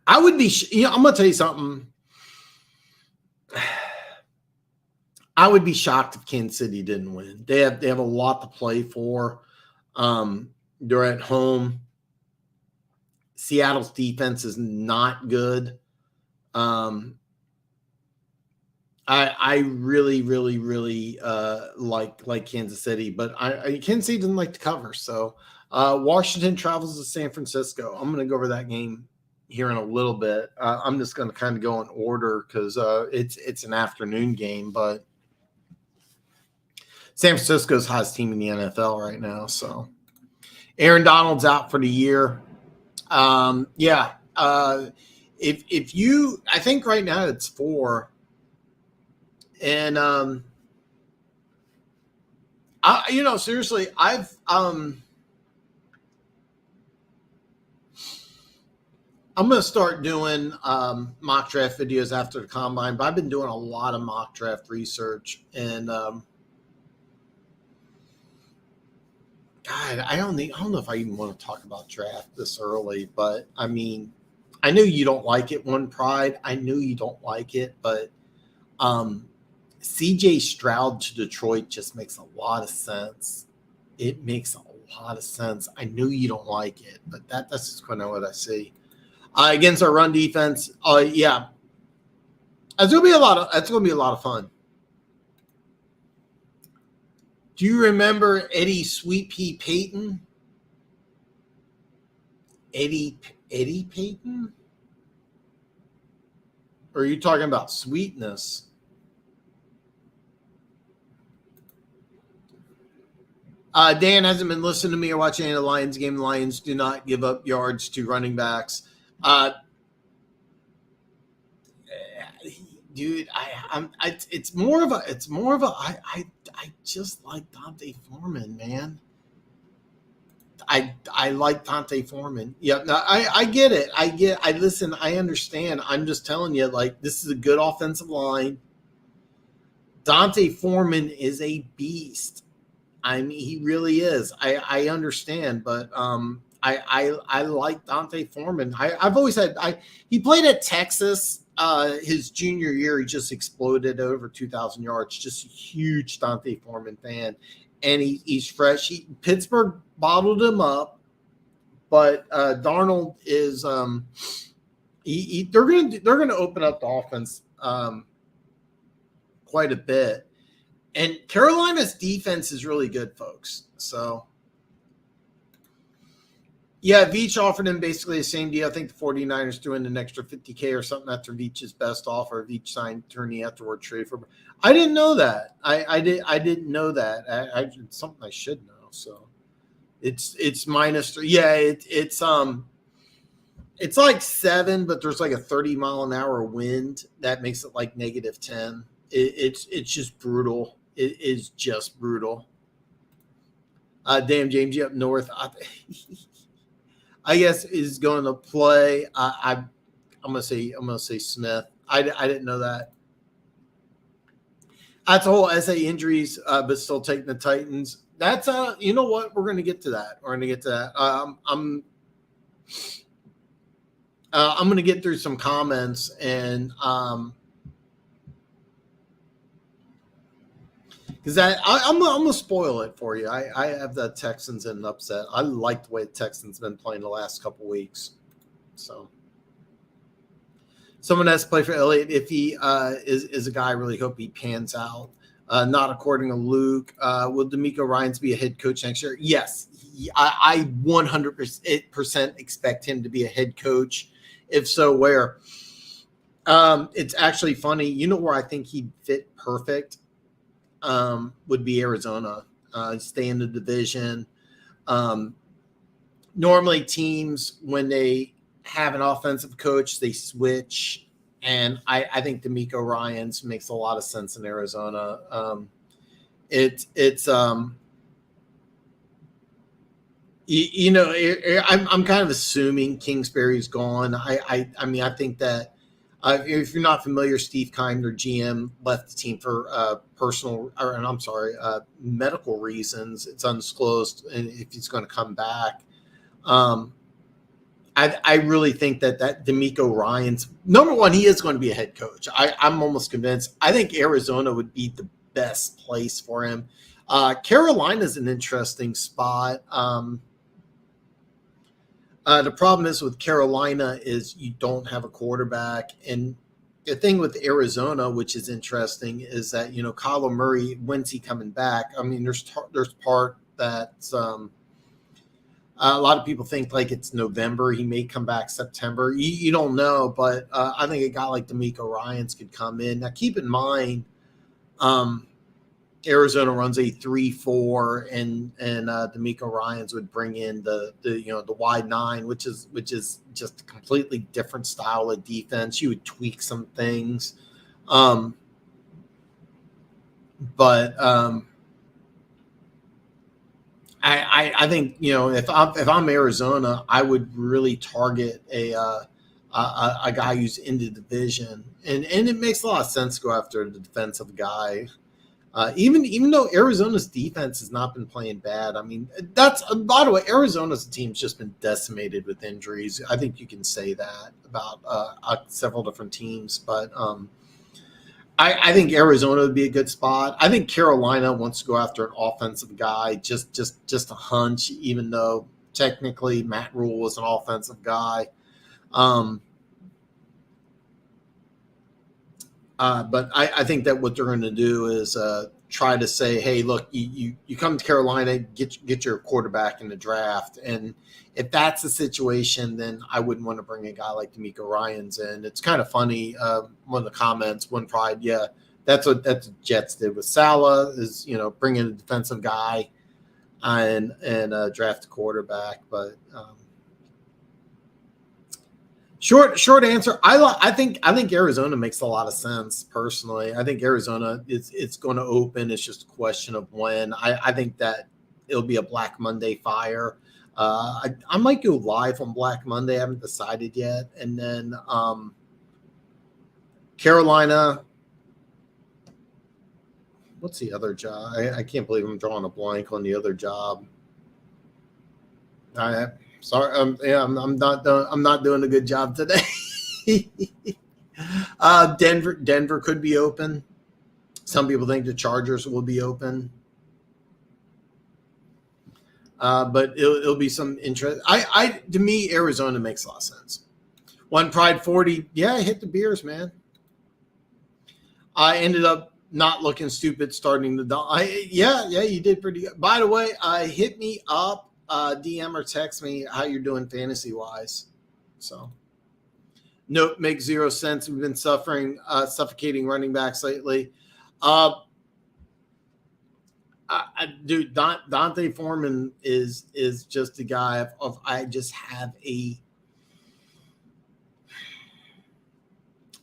I would be, I'm going to tell you something. I would be shocked if Kansas City didn't win. They have a lot to play for. They're at home. Seattle's defense is not good. I really, really, really like Kansas City, but Kansas City didn't like to cover. So Washington travels to San Francisco. I'm going to go over that game here in a little bit. I'm just going to kind of go in order because it's an afternoon game, but San Francisco's hottest team in the NFL right now. So Aaron Donald's out for the year. Yeah. If you, I think right now it's 4. And seriously, I'm gonna start doing mock draft videos after the combine, but I've been doing a lot of mock draft research, and God, I don't know if I even want to talk about draft this early, but I mean, I knew you don't like it, One Pride. I knew you don't like it, but CJ Stroud to Detroit just makes a lot of sense. It makes a lot of sense. I knew you don't like it, but that's just kind of what I see. Against our run defense, yeah, that's gonna be a lot of fun. Do you remember Eddie Sweet Pea Payton? Eddie Payton? Or are you talking about sweetness? Dan hasn't been listening to me or watching any of the Lions game. The Lions do not give up yards to running backs. Dude, it's more of a. I just like Dante Foreman, man. I like Dante Foreman. Yeah, no, I get it. I listen. I understand. I'm just telling you, like, this is a good offensive line. Dante Foreman is a beast. I mean, he really is. I understand, but I like Dante Foreman. I've always had. He played at Texas. His junior year, he just exploded over 2,000 yards. Just a huge Dante Foreman fan, and he's fresh. Pittsburgh bottled him up, but Darnold is. They're gonna open up the offense quite a bit. And Carolina's defense is really good, folks. So, yeah, Veach offered him basically the same deal. I think the 49ers threw in an extra $50K or something after Veach's best offer. Veach signed Turney afterward trade for. I didn't know that. I didn't know that. It's something I should know. So, it's minus 3. Yeah, it's like 7, but there's like a 30-mile-an-hour wind that makes it like -10. It's just brutal. It is just brutal. Damn, James, you up north. I guess is going to play. I'm gonna say Smith. I didn't know that. That's a whole SA injuries, but still taking the Titans. That's you know what? We're gonna get to that. We're gonna get to that. I'm gonna get through some comments and because I'm gonna spoil it for you. I have the Texans in an upset. I like the way the Texans been playing the last couple weeks. So someone has to play for Elliott if he is a guy I really hope he pans out. Not according to Luke. Will DeMeco Ryans be a head coach next year? Yes, I 100% expect him to be a head coach. If so, where? It's actually funny. You know where I think he'd fit perfect? Would be Arizona. Stay in the division. Normally teams, when they have an offensive coach, they switch. And I think DeMeco Ryans makes a lot of sense in Arizona. I'm kind of assuming Kingsbury's gone. I mean, I think that if you're not familiar, Steve Kinder, GM, left the team for medical reasons. It's undisclosed, and if he's going to come back. I really think that DeMeco Ryans, number one, he is going to be a head coach. I'm almost convinced. I think Arizona would be the best place for him. Carolina's an interesting spot. The problem is with Carolina is you don't have a quarterback, and the thing with Arizona, which is interesting, is that, Kyler Murray, when's he coming back? I mean, there's part that's a lot of people think like it's November. He may come back September. You don't know, but I think a guy like D'Amico Ryans could come in. Now, keep in mind, Arizona runs a 3-4, and D'Amico Ryans would bring in the wide 9, which is just a completely different style of defense. You would tweak some things, but I think, if I'm Arizona, I would really target a guy who's in the division, and it makes a lot of sense to go after the defensive guy. Even though Arizona's defense has not been playing bad, I mean, that's, by the way, Arizona's team's just been decimated with injuries. I think you can say that about several different teams, but I think Arizona would be a good spot. I think Carolina wants to go after an offensive guy, just a hunch, even though technically Matt Rule was an offensive guy. But I think that what they're going to do is try to say, hey, look, you come to Carolina, get your quarterback in the draft. And if that's the situation, then I wouldn't want to bring a guy like D'Amico Ryans in. It's kind of funny. One of the comments, one pride, yeah, that's what Jets did with Salah, is, bring in a defensive guy and draft a quarterback. But Short answer. I think Arizona makes a lot of sense personally. I think Arizona it's going to open. It's just a question of when. I think that it'll be a Black Monday fire. I might go live on Black Monday. I haven't decided yet. And then Carolina. What's the other job? I can't believe I'm drawing a blank on the other job. Sorry, yeah, I'm not doing a good job today. Denver could be open. Some people think the Chargers will be open, but it'll be some interest. To me, Arizona makes a lot of sense. One Pride 40, yeah, I hit the beers, man. I ended up not looking stupid starting the. Yeah, you did pretty good. By the way, hit me up. DM or text me how you're doing fantasy wise. So, nope, makes zero sense. We've been suffocating running backs lately. Dude, Dante Foreman is just a guy of I just have a.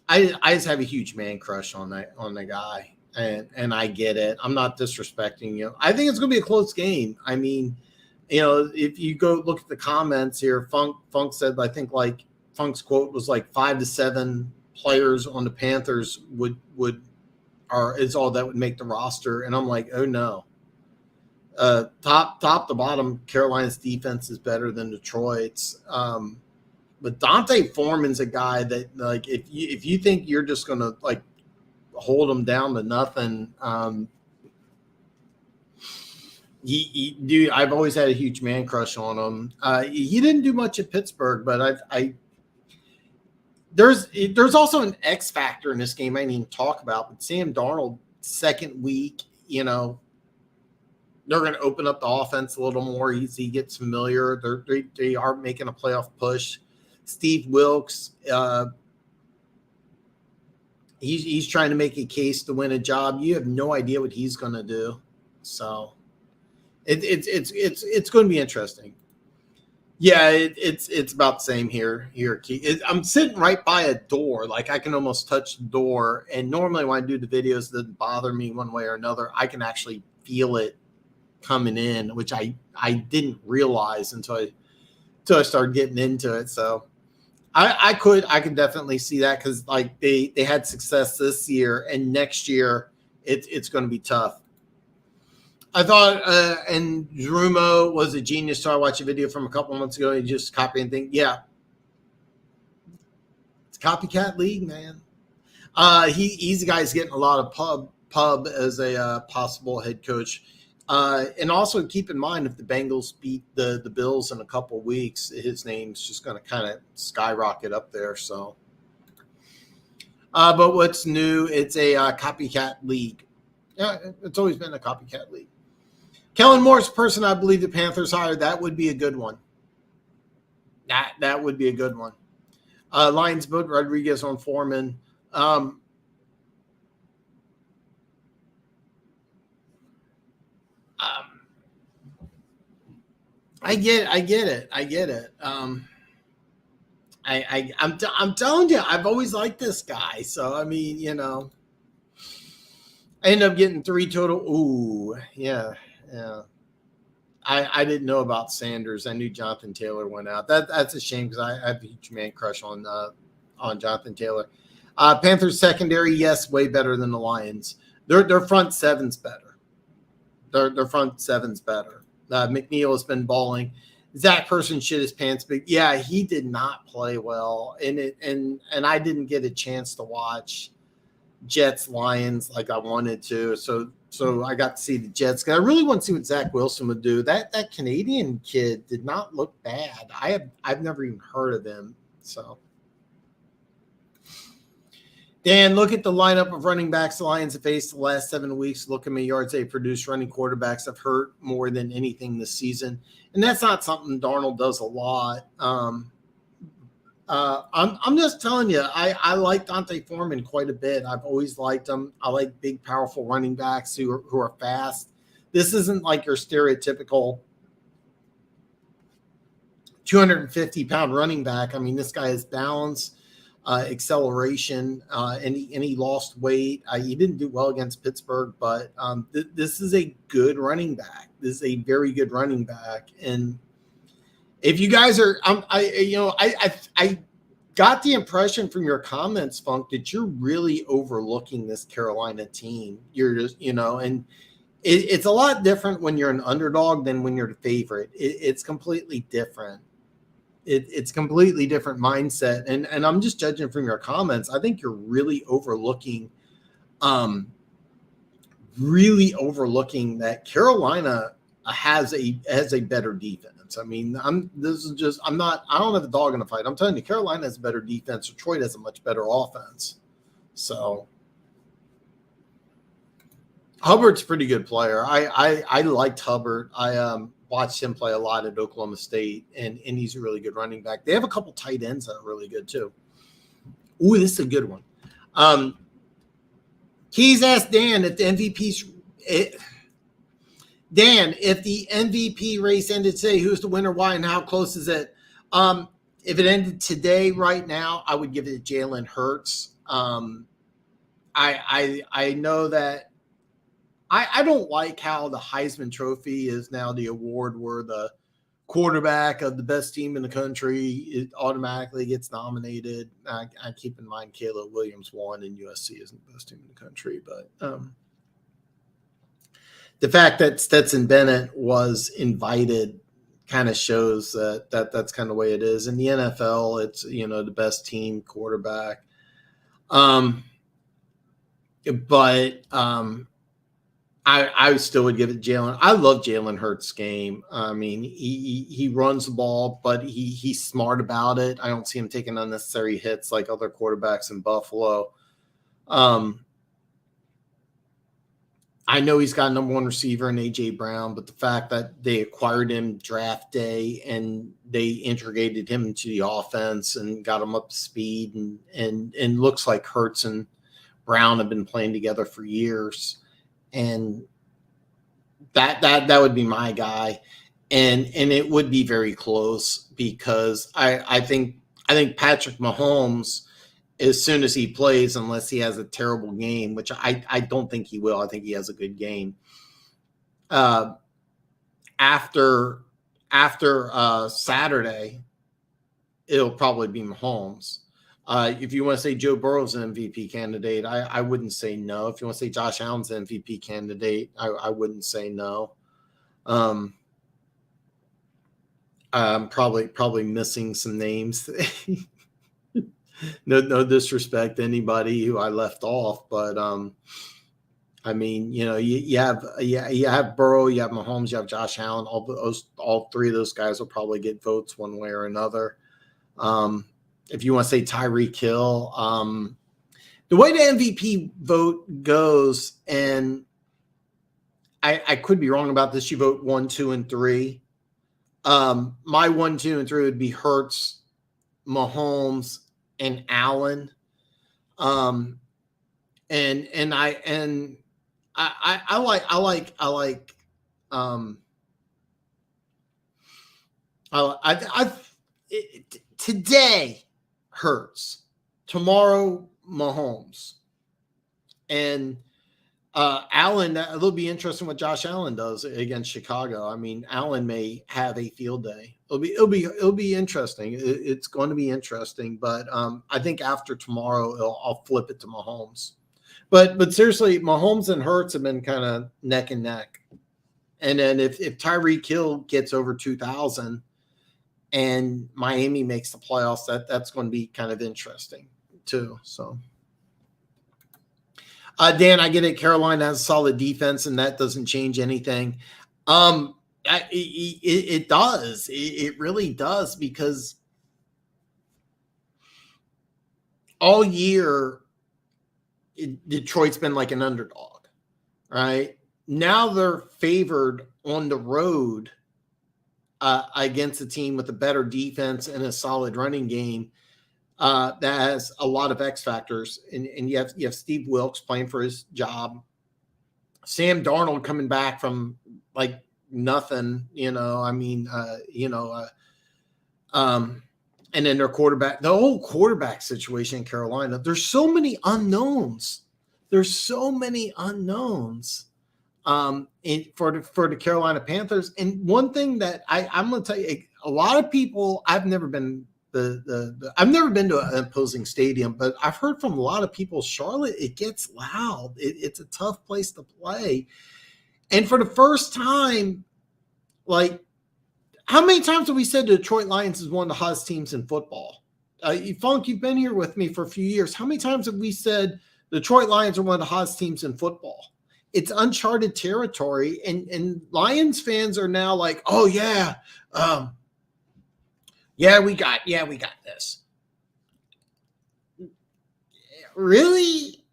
I just have a huge man crush on the guy, and I get it. I'm not disrespecting you. I think it's going to be a close game. I mean. If you go look at the comments here, Funk said, I think like Funk's quote was like 5 to 7 players on the Panthers is all that would make the roster. And I'm like, oh no. Top to bottom, Carolina's defense is better than Detroit's. But Dante Foreman's a guy that, like, if you think you're just gonna like hold him down to nothing, Dude, I've always had a huge man crush on him. He didn't do much at Pittsburgh, but there's also an X factor in this game I didn't even talk about. But Sam Darnold, second week, they're going to open up the offense a little more. He gets familiar. They are making a playoff push. Steve Wilkes, he's trying to make a case to win a job. You have no idea what he's going to do. So. It's going to be interesting. Yeah, it's about the same here. I'm sitting right by a door, like I can almost touch the door. And normally when I do the videos, that doesn't bother me one way or another. I can actually feel it coming in, which I didn't realize until I started getting into it. So I could definitely see that, because like they had success this year, and next year it's going to be tough. I thought, and Drumo was a genius. So I watched a video from a couple of months ago. He just copied and think, yeah, it's a copycat league, man. He's a guy who's getting a lot of pub as a possible head coach. And also keep in mind, if the Bengals beat the Bills in a couple of weeks, his name's just going to kind of skyrocket up there. So, But what's new? It's a copycat league. Yeah, it's always been a copycat league. Kellen Moore's person I believe the Panthers hired. That would be a good one. That would be a good one. Lions put Rodriguez on Foreman. I get it. I'm telling you, I've always liked this guy. So I mean, you know, I ended up getting 3 total. Ooh, yeah. I didn't know about Sanders. I knew Jonathan Taylor went out. That's a shame because I have a huge man crush on Jonathan Taylor. Panthers secondary, yes, way better than the Lions. Their front seven's better. Their front seven's better. McNeil has been balling. Zach Person shit his pants, but yeah, he did not play well, and I didn't get a chance to watch Jets Lions like I wanted to. So I got to see the Jets. I really want to see what Zach Wilson would do. That Canadian kid did not look bad. I've never even heard of him. So Dan, look at the lineup of running backs the Lions have faced the last 7 weeks. Look at how many yards they produced. Running quarterbacks have hurt more than anything this season. And that's not something Darnold does a lot. I'm just telling you, I like Dante Foreman quite a bit. I've always liked him. I like big, powerful running backs who are fast. This isn't like your stereotypical 250-pound running back. I mean, this guy has balance, acceleration, and he lost weight. He didn't do well against Pittsburgh, but this is a good running back. This is a very good running back. And if you guys are, I got the impression from your comments, Funk, that you're really overlooking this Carolina team. You're just, and it's a lot different when you're an underdog than when you're the favorite. It's completely different. It's completely different mindset. And I'm just judging from your comments. I think you're really overlooking that Carolina has a better defense. I mean, I don't have a dog in the fight. I'm telling you, Carolina has a better defense. Detroit has a much better offense. So Hubbard's a pretty good player. I liked Hubbard. I watched him play a lot at Oklahoma State, and he's a really good running back. They have a couple tight ends that are really good too. Ooh, this is a good one. Keys asked Dan if the MVP race ended today, who's the winner, why, and how close is it? If it ended today, right now, I would give it to Jalen Hurts. I know that I don't like how the Heisman Trophy is now the award where the quarterback of the best team in the country, it automatically gets nominated. I keep in mind Caleb Williams won and USC isn't the best team in the country, but the fact that Stetson Bennett was invited kind of shows that's kind of the way it is. In the NFL, it's, the best team quarterback. I still would give it Jalen. I love Jalen Hurts' game. I mean, he runs the ball, but he's smart about it. I don't see him taking unnecessary hits like other quarterbacks in Buffalo. I know he's got number one receiver in A.J. Brown, but the fact that they acquired him draft day and they integrated him into the offense and got him up to speed and looks like Hurts and Brown have been playing together for years. And that would be my guy. And it would be very close because I think Patrick Mahomes, as soon as he plays, unless he has a terrible game, which I don't think he will. I think he has a good game. After Saturday, it'll probably be Mahomes. If you want to say Joe Burrow's an MVP candidate, I wouldn't say no. If you want to say Josh Allen's an MVP candidate, I wouldn't say no. I'm probably missing some names. No disrespect to anybody who I left off, but I mean, you have Burrow, you have Mahomes, you have Josh Allen. All three of those guys will probably get votes one way or another. If you want to say Tyreek Hill, the way the MVP vote goes, and I could be wrong about this. You vote 1, 2, and 3. My 1, 2, and 3 would be Hurts, Mahomes, and Allen. And I like today Hurts, tomorrow Mahomes, and Allen. It'll be interesting what Josh Allen does against Chicago. I mean, Allen may have a field day. It'll be interesting. It's going to be interesting. But I think after tomorrow, I'll flip it to Mahomes. But seriously, Mahomes and Hurts have been kind of neck and neck. And then if Tyreek Hill gets over 2,000 and Miami makes the playoffs, that's going to be kind of interesting too. So. Dan, I get it. Carolina has a solid defense, and that doesn't change anything. It does. It really does, because all year Detroit's been like an underdog, right? Now they're favored on the road against a team with a better defense and a solid running game. That has a lot of X factors, and you have Steve Wilkes playing for his job, Sam Darnold coming back from like nothing, and then their quarterback, the whole quarterback situation in Carolina. There's so many unknowns. For the Carolina Panthers. And one thing that I'm going to tell you, a lot of people, I've never been I've never been to an opposing stadium, but I've heard from a lot of people, Charlotte, it gets loud. It's a tough place to play. And for the first time, like, how many times have we said the Detroit Lions is one of the hottest teams in football? Funk, you've been here with me for a few years. How many times have we said the Detroit Lions are one of the hottest teams in football? It's uncharted territory, and Lions fans are now like, oh yeah, we got this. Really?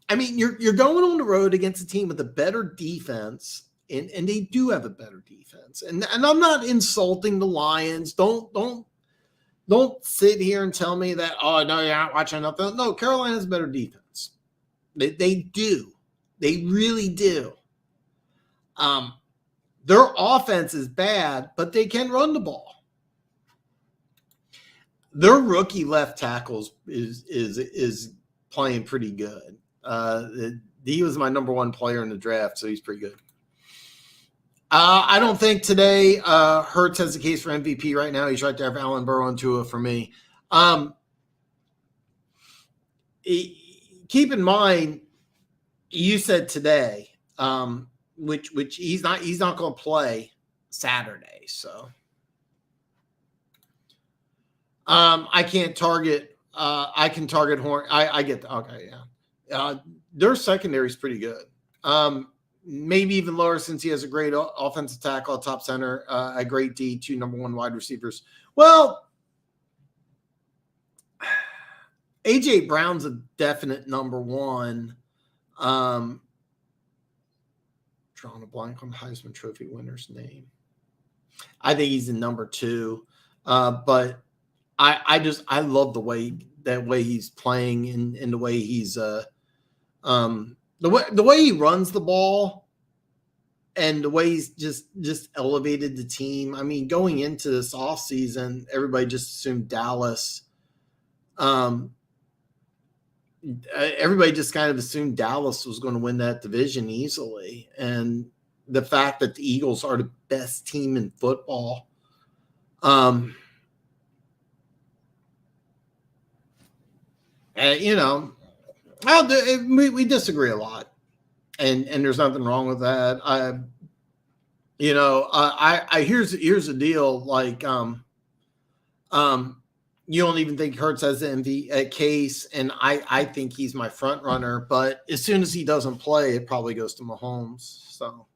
I mean, you're going on the road against a team with a better defense, and they do have a better defense. And I'm not insulting the Lions. Don't sit here and tell me that, oh no, you're not watching enough. No, Carolina has a better defense. They do. They really do. Their offense is bad, but they can run the ball. Their rookie left tackles is playing pretty good. He was my number one player in the draft, so he's pretty good. I don't think today Hurts has the case for MVP right now. He's right there for Allen, Burrow, and Tua for me. Keep in mind, you said today, which he's not going to play Saturday, so. I can't target. I can target Horn. I get the, okay, yeah. Their secondary is pretty good. Maybe even lower since he has a great offensive tackle, a top center, a great D, 2 number 1 wide receivers. Well, AJ Brown's a definite number 1. Drawing a blank on the Heisman Trophy winner's name. I think he's in number 2, but. I love the way he's playing and the way he's the way he runs the ball and the way he's just elevated the team. I mean, going into this offseason, everybody just assumed Dallas. Everybody just kind of assumed Dallas was going to win that division easily, and the fact that the Eagles are the best team in football. We disagree a lot, and there's nothing wrong with that. Here's the deal. Like, you don't even think Hurts has the MVP case, and I think he's my front runner. But as soon as he doesn't play, it probably goes to Mahomes. So,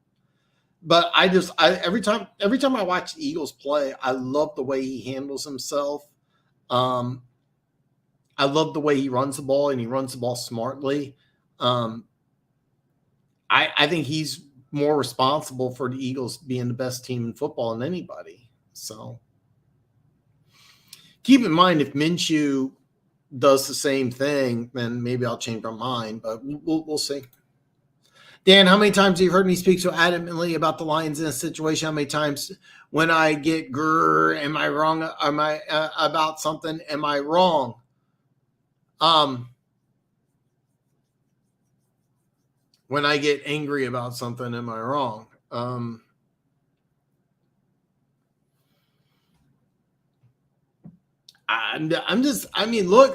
but every time I watch the Eagles play, I love the way he handles himself. I love the way he runs the ball, and he runs the ball smartly. I think he's more responsible for the Eagles being the best team in football than anybody. So keep in mind, if Minshew does the same thing, then maybe I'll change my mind, but we'll see. Dan, how many times have you heard me speak so adamantly about the Lions in a situation? How many times when I get am I wrong? Am I about something? Am I wrong? When I get angry about something, am I wrong? Look,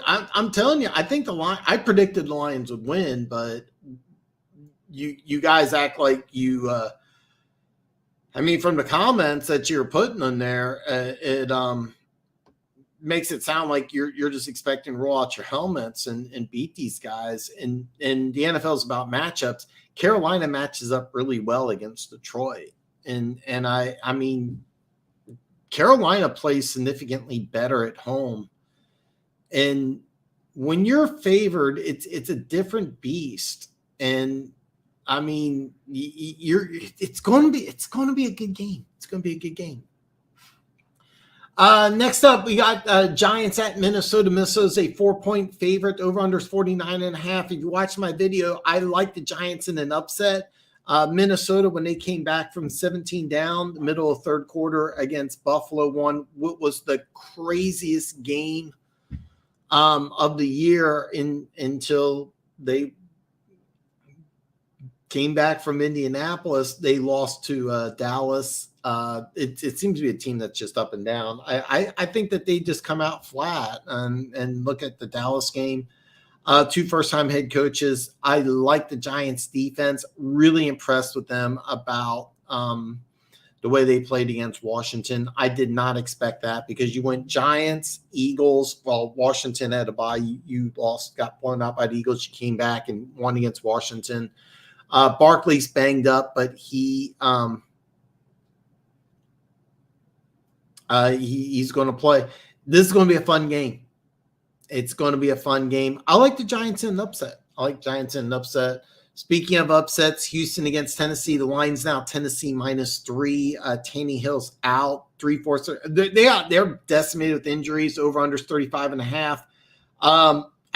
I'm telling you, I think I predicted the Lions would win, but you guys act like you, from the comments that you're putting in there, it makes it sound like you're just expecting to roll out your helmets and beat these guys. And the NFL is about matchups. Carolina matches up really well against Detroit. And I mean, Carolina plays significantly better at home. And when you're favored, it's a different beast. And I mean, it's going to be a good game. It's going to be a good game. Next up, we got Giants at Minnesota. Minnesota's a 4-point favorite. Over-under is 49.5. If you watch my video, I like the Giants in an upset. Minnesota, when they came back from 17 down, the middle of third quarter against Buffalo, won what was the craziest game of the year until they came back from Indianapolis. They lost to Dallas. It seems to be a team that's just up and down. I think that they just come out flat and look at the Dallas game. Two first-time head coaches. I like the Giants defense. Really impressed with them about the way they played against Washington. I did not expect that because you went Giants, Eagles. Well, Washington had a bye. You lost, got blown out by the Eagles. You came back and won against Washington. Barkley's banged up, but he's going to play. This is going to be a fun game. It's going to be a fun game. I like the Giants in an upset. Speaking of upsets, Houston against Tennessee. The line's now Tennessee -3. Tannehill's out 3/4. They're decimated with injuries. Over under 35.5.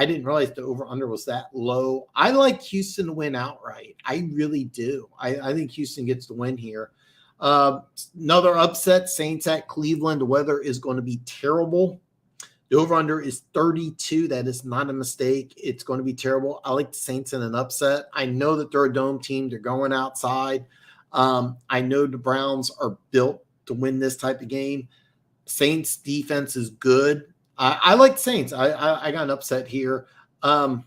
I didn't realize the over under was that low. I like Houston to win outright. I really do. I think Houston gets the win here. Another upset, Saints at Cleveland. The weather is going to be terrible. The over-under is 32. That is not a mistake. It's going to be terrible. I like the Saints in an upset. I know that they're a dome team. They're going outside. I know the Browns are built to win this type of game. Saints defense is good. I like the Saints. I got an upset here. Kind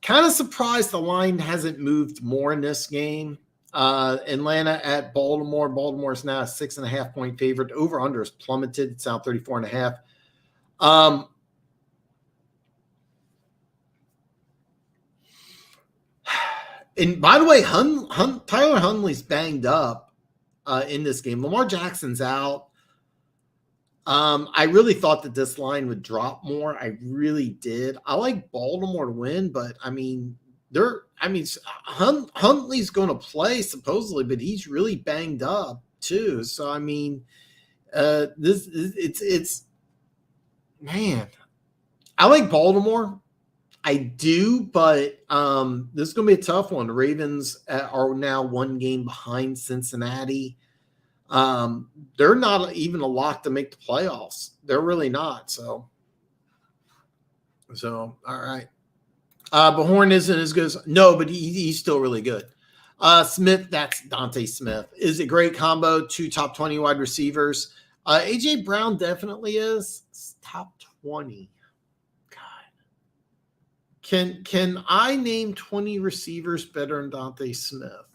of surprised the line hasn't moved more in this game. Atlanta at Baltimore. Baltimore is now a 6.5-point favorite. Over-under is plummeted. It's now 34.5. And by the way, Tyler Huntley's banged up in this game. Lamar Jackson's out. I really thought that this line would drop more. I really did. I like Baltimore to win, but Huntley's going to play supposedly, but he's really banged up too. So man, I like Baltimore. I do, but this is going to be a tough one. The Ravens are now one game behind Cincinnati. They're not even a lock to make the playoffs. They're really not. So all right. But Horn isn't as good as but he's still really good. Smith, that's Dante Smith, is a great combo. 2 top 20 wide receivers. AJ Brown definitely is top 20. God, can I name 20 receivers better than Dante Smith?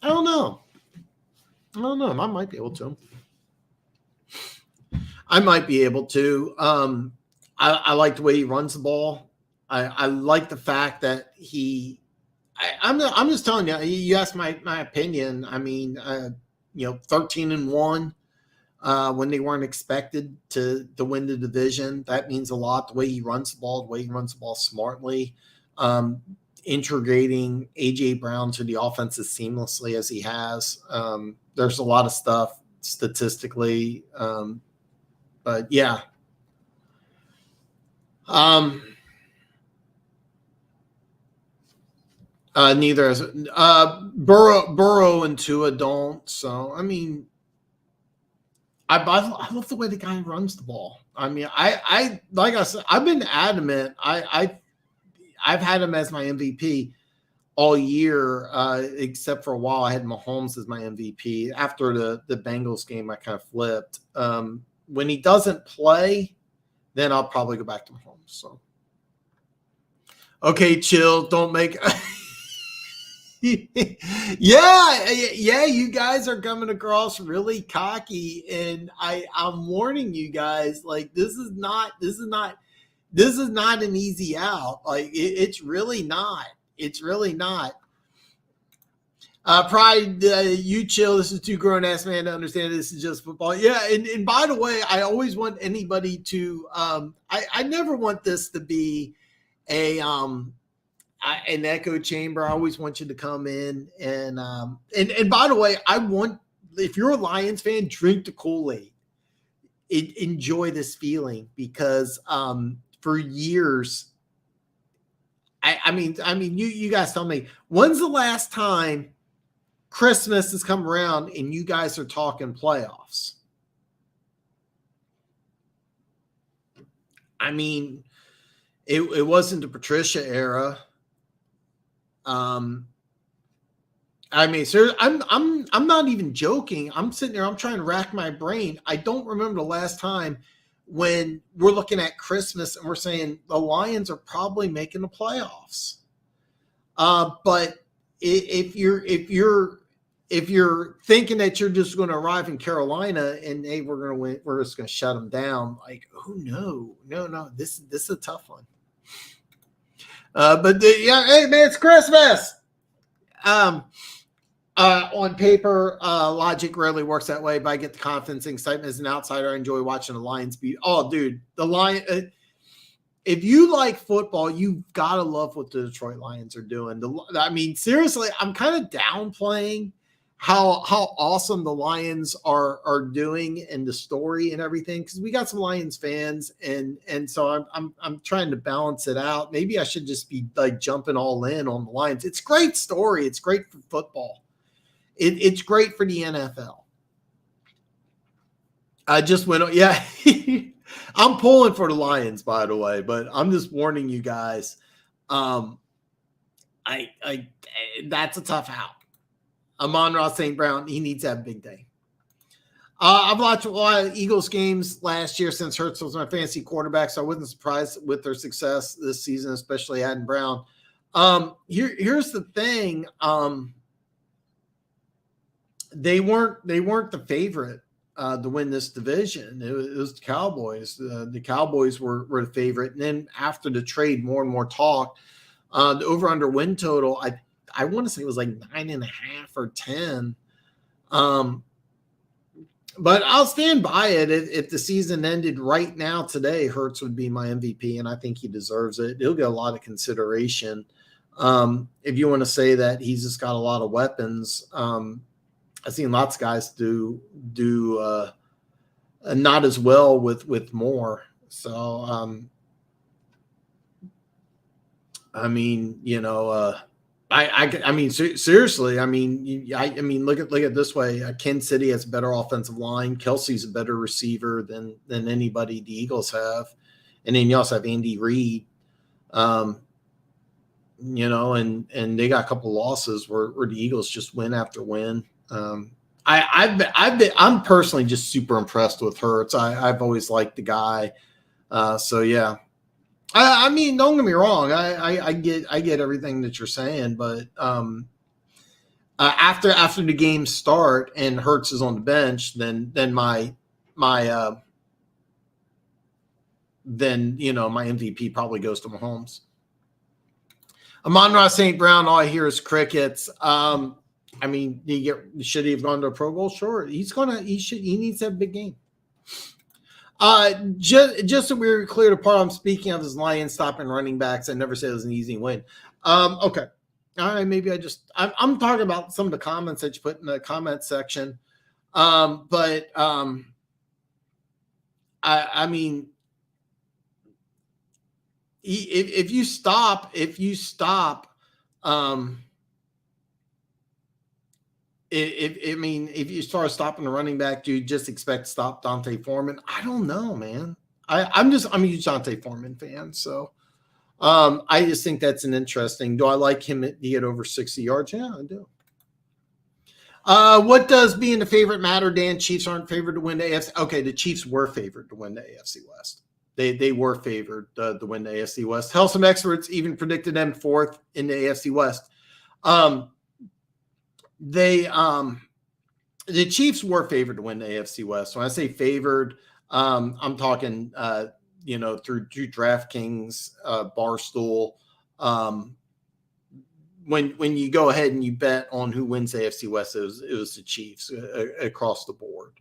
I don't know. I might be able to. I like the way he runs the ball. I like the fact that I'm just telling you. You asked my opinion. 13-1. when they weren't expected to win the division. That means a lot. The way he runs the ball, the way he runs the ball smartly, integrating A.J. Brown to the offense as seamlessly as he has. There's a lot of stuff statistically. But yeah. Neither is Burrow and Tua don't. So I mean, I love the way the guy runs the ball. I mean, I like I said, I've been adamant. I've had him as my MVP all year, except for a while. I had Mahomes as my MVP. After the Bengals game, I kind of flipped. When he doesn't play, then I'll probably go back to Mahomes. So, okay, chill. Don't make. yeah, you guys are coming across really cocky, and I'm warning you guys, like this is not an easy out. Like it's really not. It's really not. Pride, you chill. This is too grown ass man to understand. This is just football. Yeah, and by the way, I always want anybody to. I never want this to be an echo chamber. I always want you to come in and by the way, I want, if you're a Lions fan, drink the Kool-Aid. Enjoy this feeling, because for years, I mean, you guys tell me, when's the last time Christmas has come around and you guys are talking playoffs? I mean, it wasn't the Patricia era. I mean, sir, I'm not even joking. I'm sitting there, I'm trying to rack my brain. I don't remember the last time when we're looking at Christmas and we're saying the Lions are probably making the playoffs. But if you're thinking that you're just going to arrive in Carolina and hey, we're going to win, we're just going to shut them down. Like, oh no, this is a tough one. Yeah, hey man, it's Christmas. On paper, logic rarely works that way, but I get the confidence and excitement as an outsider. I enjoy watching the Lions beat. Oh, dude, the Lion. If you like football, you've got to love what the Detroit Lions are doing. I mean, seriously, I'm kind of downplaying how awesome the Lions are doing and the story and everything, because we got some Lions fans, and so I'm trying to balance it out. Maybe I should just be like jumping all in on the Lions. It's a great story. It's great for football. It's great for the NFL. I just went, yeah. I'm pulling for the Lions, by the way, but I'm just warning you guys. That's a tough out. Amon-Ra St. Brown, he needs to have a big day. I've watched a lot of Eagles games last year since Hurts was my fantasy quarterback, so I wasn't surprised with their success this season, especially adding Brown. Here's the thing. They weren't the favorite to win this division. It was the Cowboys. The Cowboys were the favorite. And then after the trade, more and more talk. The over-under win total, I want to say it was like 9.5 or 10. But I'll stand by it. If the season ended right now today, Hurts would be my MVP, and I think he deserves it. He'll get a lot of consideration. If you want to say that he's just got a lot of weapons, I've seen lots of guys do not as well with more. So, I mean, you know, I mean, seriously, I mean, I mean, look at it this way. Kansas City has a better offensive line. Kelsey's a better receiver than anybody the Eagles have. And then you also have Andy Reid, you know, and they got a couple losses where the Eagles just win after win. I'm personally just super impressed with Hurts. I've always liked the guy. So yeah, I mean, don't get me wrong. I get everything that you're saying, but after the games start and Hurts is on the bench, then my MVP probably goes to Mahomes. Amon-Ra St. Brown, all I hear is crickets. I mean, should he have gone to a Pro Bowl? Sure, he needs to have a big game. Just so we're clear, the part I'm speaking of is Lions stopping running backs. I never said it was an easy win. Okay, all right, maybe I'm talking about some of the comments that you put in the comment section. I mean, if you stop, if you start stopping the running back, do you just expect to stop Dante Foreman? I don't know, man. I'm a huge Dante Foreman fan, so I just think that's an interesting. Do I like him to get over 60 yards? Yeah, I do. What does being the favorite matter, Dan? Chiefs aren't favored to win the AFC. Okay, the Chiefs were favored to win the AFC West. They were favored to win the AFC West. Hell, some experts even predicted them fourth in the AFC West. The Chiefs were favored to win the AFC West. When I say favored, I'm talking through DraftKings, Barstool. When you go ahead and you bet on who wins the AFC West, it was the Chiefs across the board.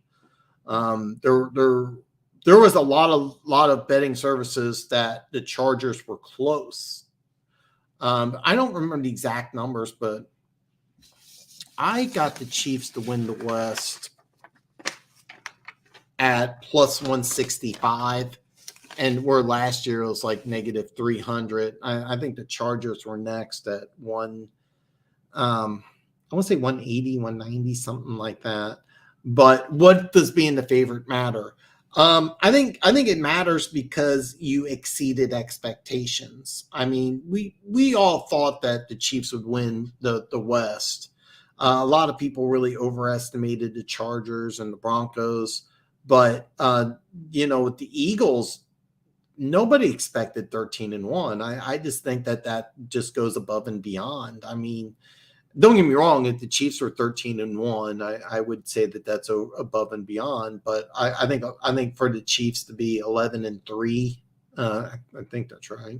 There was a lot of betting services that the Chargers were close. I don't remember the exact numbers, but I got the Chiefs to win the West at plus 165, and where last year it was like negative 300. I think the Chargers were next at I want to say 180, 190, something like that. But what does being the favorite matter? I think it matters because you exceeded expectations. I mean, we all thought that the Chiefs would win the West. A lot of people really overestimated the Chargers and the Broncos, but with the Eagles, nobody expected 13-1. I just think that just goes above and beyond. I mean, don't get me wrong, if the Chiefs were 13-1, I would say that that's above and beyond. But I think for the Chiefs to be 11-3, I think that's right.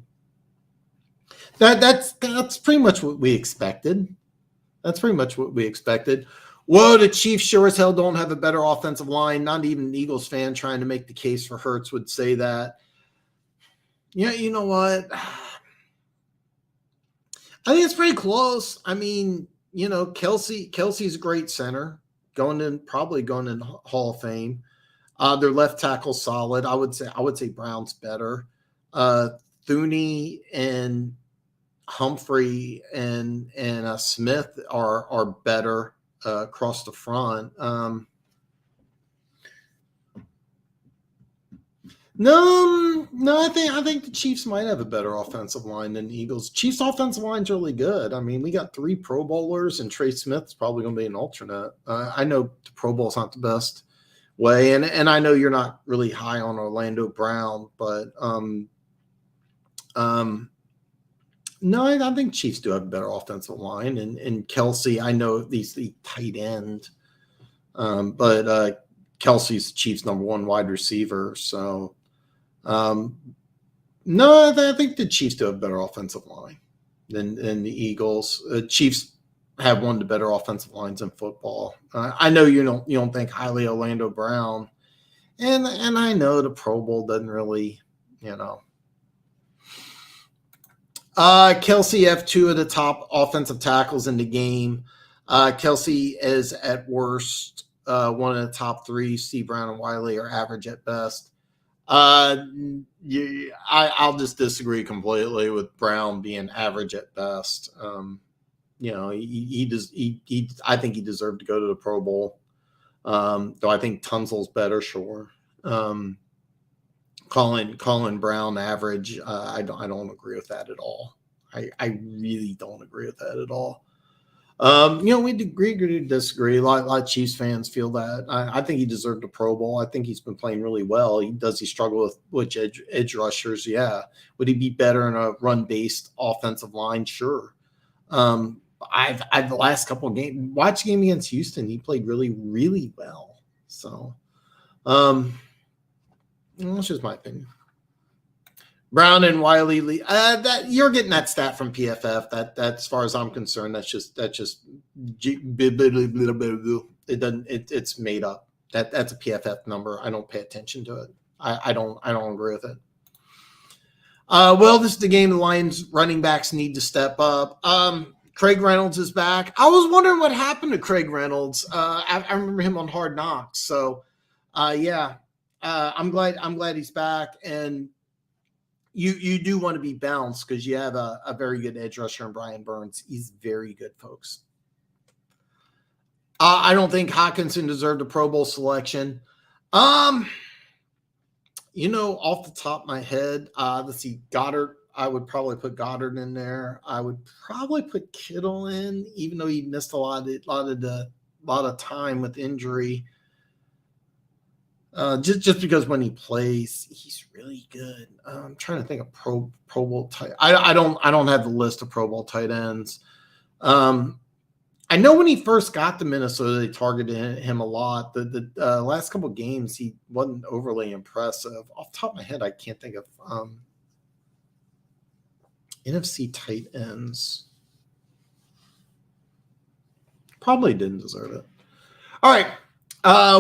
That's pretty much what we expected. Whoa, the Chiefs sure as hell don't have a better offensive line. Not even an Eagles fan trying to make the case for Hurts would say that. Yeah, you know what? I think it's pretty close. I mean, Kelsey's a great center, probably going in Hall of Fame. Their left tackle solid. I would say Brown's better. Thuney and Humphrey and Smith are better across the front. No, I think the Chiefs might have a better offensive line than the Eagles. Chiefs' offensive line's really good. I mean, we got 3 Pro Bowlers, and Trey Smith's probably going to be an alternate. I know the Pro Bowl's not the best way, and I know you're not really high on Orlando Brown, but no, I think Chiefs do have a better offensive line, and Kelsey, I know he's the tight end, but Kelsey's Chiefs' number 1 wide receiver, so. No, I think the Chiefs do have a better offensive line than the Eagles. Chiefs have one of the better offensive lines in football. I know you don't think highly of Orlando Brown, and I know the Pro Bowl doesn't really, Kelsey have 2 of the top offensive tackles in the game. Kelsey is at worst one of the top 3. Steve Brown and Wiley are average at best. I'll just disagree completely with Brown being average at best. I think he deserved to go to the Pro Bowl. Though I think Tunsil's better, sure. Calling Brown average, I don't agree with that at all. I really don't agree with that at all. We agree to disagree. A lot of Chiefs fans feel that. I think he deserved a Pro Bowl. I think he's been playing really well. Does he struggle with which edge rushers? Yeah. Would he be better in a run-based offensive line? Sure. I've the last couple of games, watched a game against Houston. He played really, really well. So, that's just my opinion. Brown and Wiley Lee. That you're getting that stat from PFF. That as far as I'm concerned, that's just it doesn't. It's made up. That's a PFF number. I don't pay attention to it. I don't agree with it. Well, this is the game the Lions running backs need to step up. Craig Reynolds is back. I was wondering what happened to Craig Reynolds. I remember him on Hard Knocks. So, yeah, I'm glad he's back. And you do want to be balanced because you have a very good edge rusher in Brian Burns. He's very good, folks. I don't think Hockenson deserved a Pro Bowl selection. Off the top of my head, let's see, Goddard. I would probably put Goddard in there. I would probably put Kittle in, even though he missed a lot of time with injury. Just because when he plays, he's really good. I'm trying to think of Pro Bowl tight. I don't have the list of Pro Bowl tight ends. I know when he first got to Minnesota, they targeted him a lot. The last couple of games, he wasn't overly impressive. Off the top of my head, I can't think of NFC tight ends. Probably didn't deserve it. All right.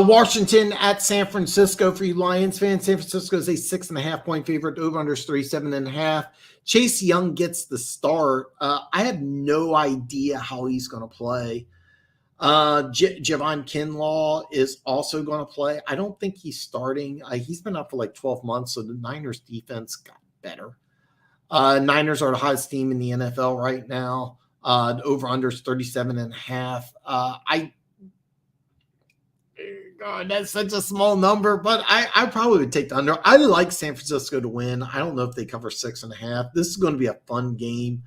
Washington at San Francisco for you Lions fans. San Francisco is a 6.5-point favorite. Over under 37.5. Chase Young gets the start. I have no idea how he's going to play. Javon Kinlaw is also going to play. I don't think he's starting. He's been up for like 12 months, so the Niners defense got better. Niners are the hottest team in the NFL right now. The over under is 37.5. God, that's such a small number, but I probably would take the under. I like San Francisco to win. I don't know if they cover 6.5. This is going to be a fun game.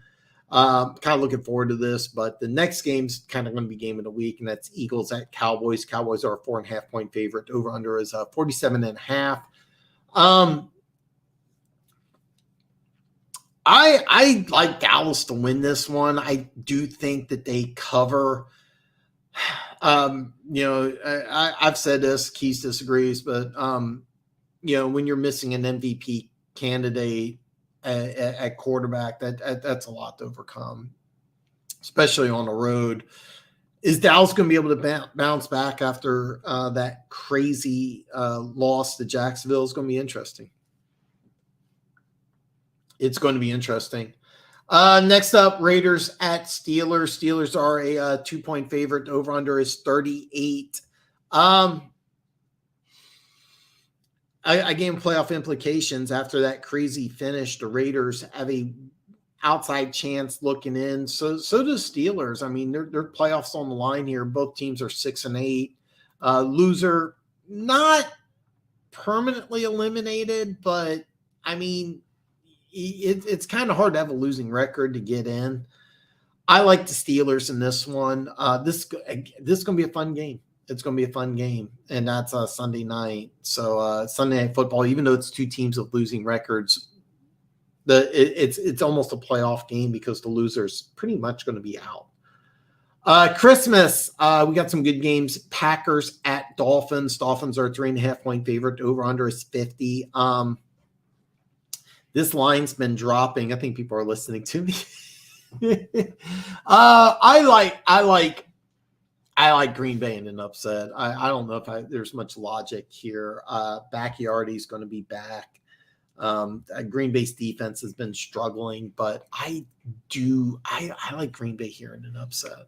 Kind of looking forward to this, but the next game's kind of going to be game of the week, and that's Eagles at Cowboys. Cowboys are a 4.5-point favorite. Over under is 47.5. I like Dallas to win this one. I do think that they cover. I've said this, Keys disagrees, but when you're missing an MVP candidate at quarterback, that's a lot to overcome, especially on the road. Is Dallas going to be able to bounce back after that crazy loss to Jacksonville? Is going to be interesting. It's going to be interesting. Next up, Raiders at Steelers. Steelers are a 2-point favorite. Over under is 38. Again, playoff implications after that crazy finish. The Raiders have a outside chance looking in. So does Steelers. I mean, they're playoffs on the line here. Both teams are 6-8. Loser not permanently eliminated, but I mean, it's kind of hard to have a losing record to get in. I like the Steelers in this one. This is going to be a fun game. It's going to be a fun game, and that's Sunday night. So Sunday Night Football, even though it's two teams with losing records, it's almost a playoff game because the loser's pretty much going to be out. Christmas, we got some good games. Packers at Dolphins. Dolphins are a 3.5-point favorite. Over under is 50. This line's been dropping. I think people are listening to me. I like Green Bay in an upset. I don't know if there's much logic here. Backyardy's going to be back. Green Bay's defense has been struggling, but I like Green Bay here in an upset.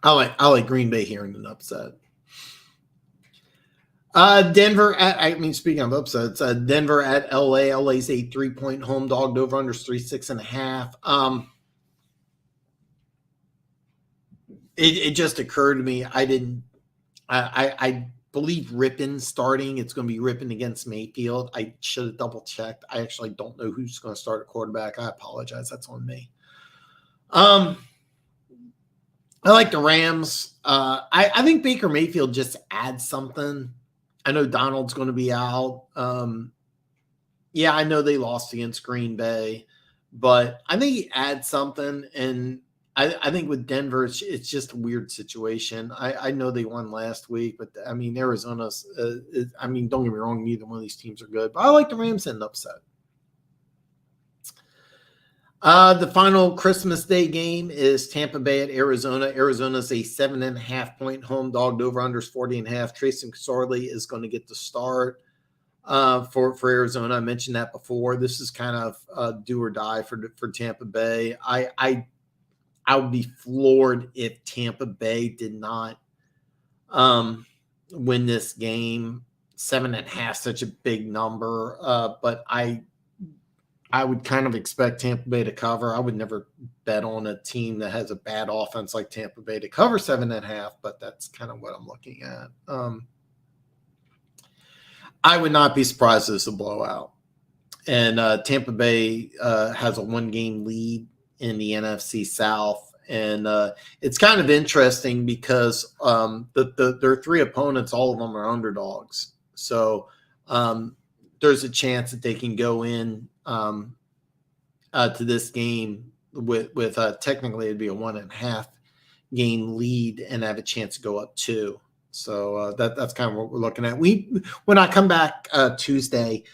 I like Green Bay here in an upset. Speaking of upsets, Denver at LA. LA's a 3-point home dog. Over under 36.5. It just occurred to me. I believe Rippon starting. It's going to be Rippon against Mayfield. I should have double checked. I actually don't know who's going to start at quarterback. I apologize. That's on me. I like the Rams. I think Baker Mayfield just adds something. I know Donald's going to be out. Yeah, I know they lost against Green Bay, but I think he adds something, and I think with Denver, it's just a weird situation. I know they won last week, but I mean, Arizona's, I mean, don't get me wrong, neither one of these teams are good, but I like the Rams in an upset. The final Christmas Day game is Tampa Bay at Arizona. Arizona's a 7.5-point home dog. Over unders 40.5. Trace McSorley is going to get the start for Arizona. I mentioned that before. This is kind of do or die for Tampa Bay. I would be floored if Tampa Bay did not win this game. 7.5, such a big number, but I would kind of expect Tampa Bay to cover. I would never bet on a team that has a bad offense like Tampa Bay to cover 7.5, but that's kind of what I'm looking at. I would not be surprised if it's a blowout. And Tampa Bay has a 1-game lead in the NFC South. And it's kind of interesting because their 3 opponents, all of them are underdogs. So there's a chance that they can go in to this game with technically it'd be a 1.5 game lead and have a chance to go up 2. So that's kind of what we're looking at. When I come back Tuesday,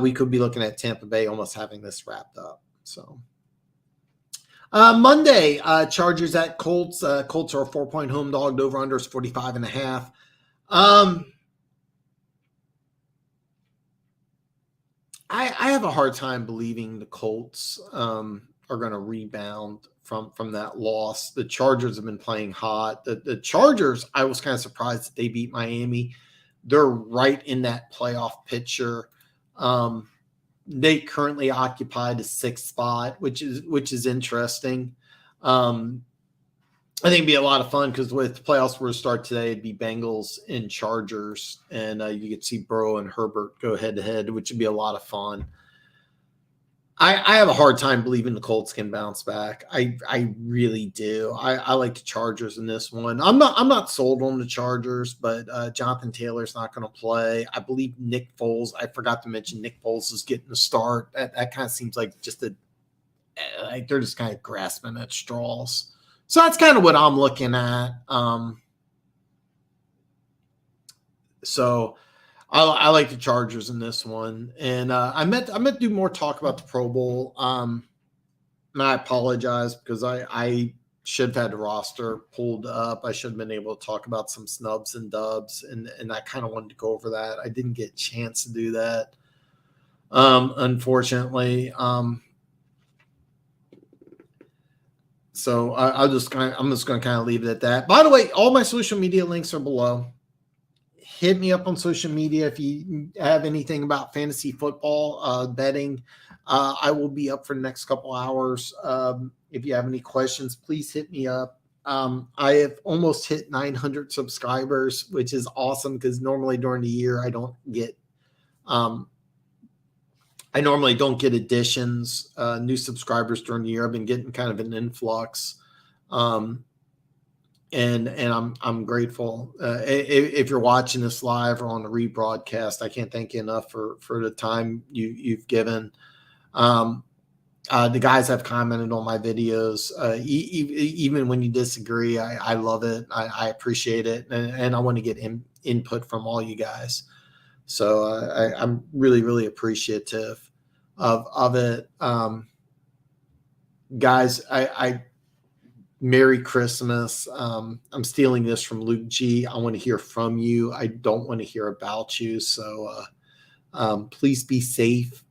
we could be looking at Tampa Bay almost having this wrapped up. So Monday, Chargers at Colts. Colts are a 4-point home dog. Over under is 45.5. I have a hard time believing the Colts are going to rebound from that loss. The Chargers have been playing hot. The Chargers, I was kind of surprised that they beat Miami. They're right in that playoff picture. They currently occupy the 6th spot, which is interesting. I think it'd be a lot of fun because with the playoffs were to start today, it'd be Bengals and Chargers, and you could see Burrow and Herbert go head-to-head, which would be a lot of fun. I have a hard time believing the Colts can bounce back. I really do. I like the Chargers in this one. I'm not sold on the Chargers, but Jonathan Taylor's not going to play. I believe Nick Foles. I forgot to mention Nick Foles is getting the start. That kind of seems like just like they're just kind of grasping at straws. So that's kind of what I'm looking at. So I like the Chargers in this one. And I meant to do more talk about the Pro Bowl. And I apologize because I should have had the roster pulled up. I should have been able to talk about some snubs and dubs. And I kind of wanted to go over that. I didn't get a chance to do that, unfortunately. So I'm just going to kind of leave it at that. By the way, all my social media links are below. Hit me up on social media if you have anything about fantasy football betting. I will be up for the next couple hours. If you have any questions, please hit me up. I have almost hit 900 subscribers, which is awesome because normally during the year I don't get I normally don't get additions, new subscribers during the year. I've been getting kind of an influx, and I'm grateful. If you're watching this live or on the rebroadcast, I can't thank you enough for the time you've given. The guys have commented on my videos, even when you disagree. I love it. I appreciate it, and I want to get input from all you guys. So I'm really, really appreciative of it. Guys, I Merry Christmas. I'm stealing this from Luke G. I want to hear from you. I don't want to hear about you. So please be safe.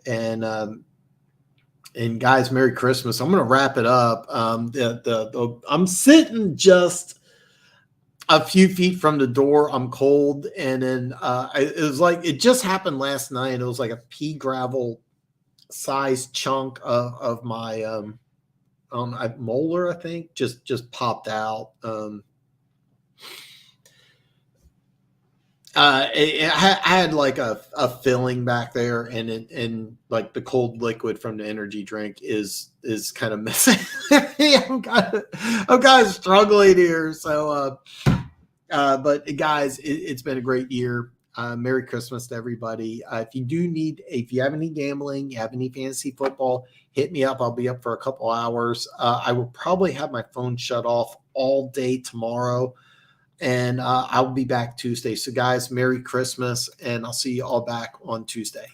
And guys, Merry Christmas. I'm going to wrap it up. I'm sitting just a few feet from the door. I'm cold. And then it was like, it just happened last night. It was like a pea gravel sized chunk of my molar, I think, just popped out. I had like a filling back there, and like the cold liquid from the energy drink is kind of missing. I'm kind of struggling here. So, but guys, it's been a great year. Merry Christmas to everybody. If you have any gambling, you have any fantasy football, hit me up. I'll be up for a couple hours. I will probably have my phone shut off all day tomorrow, and I'll be back Tuesday. So guys, Merry Christmas, and I'll see you all back on Tuesday.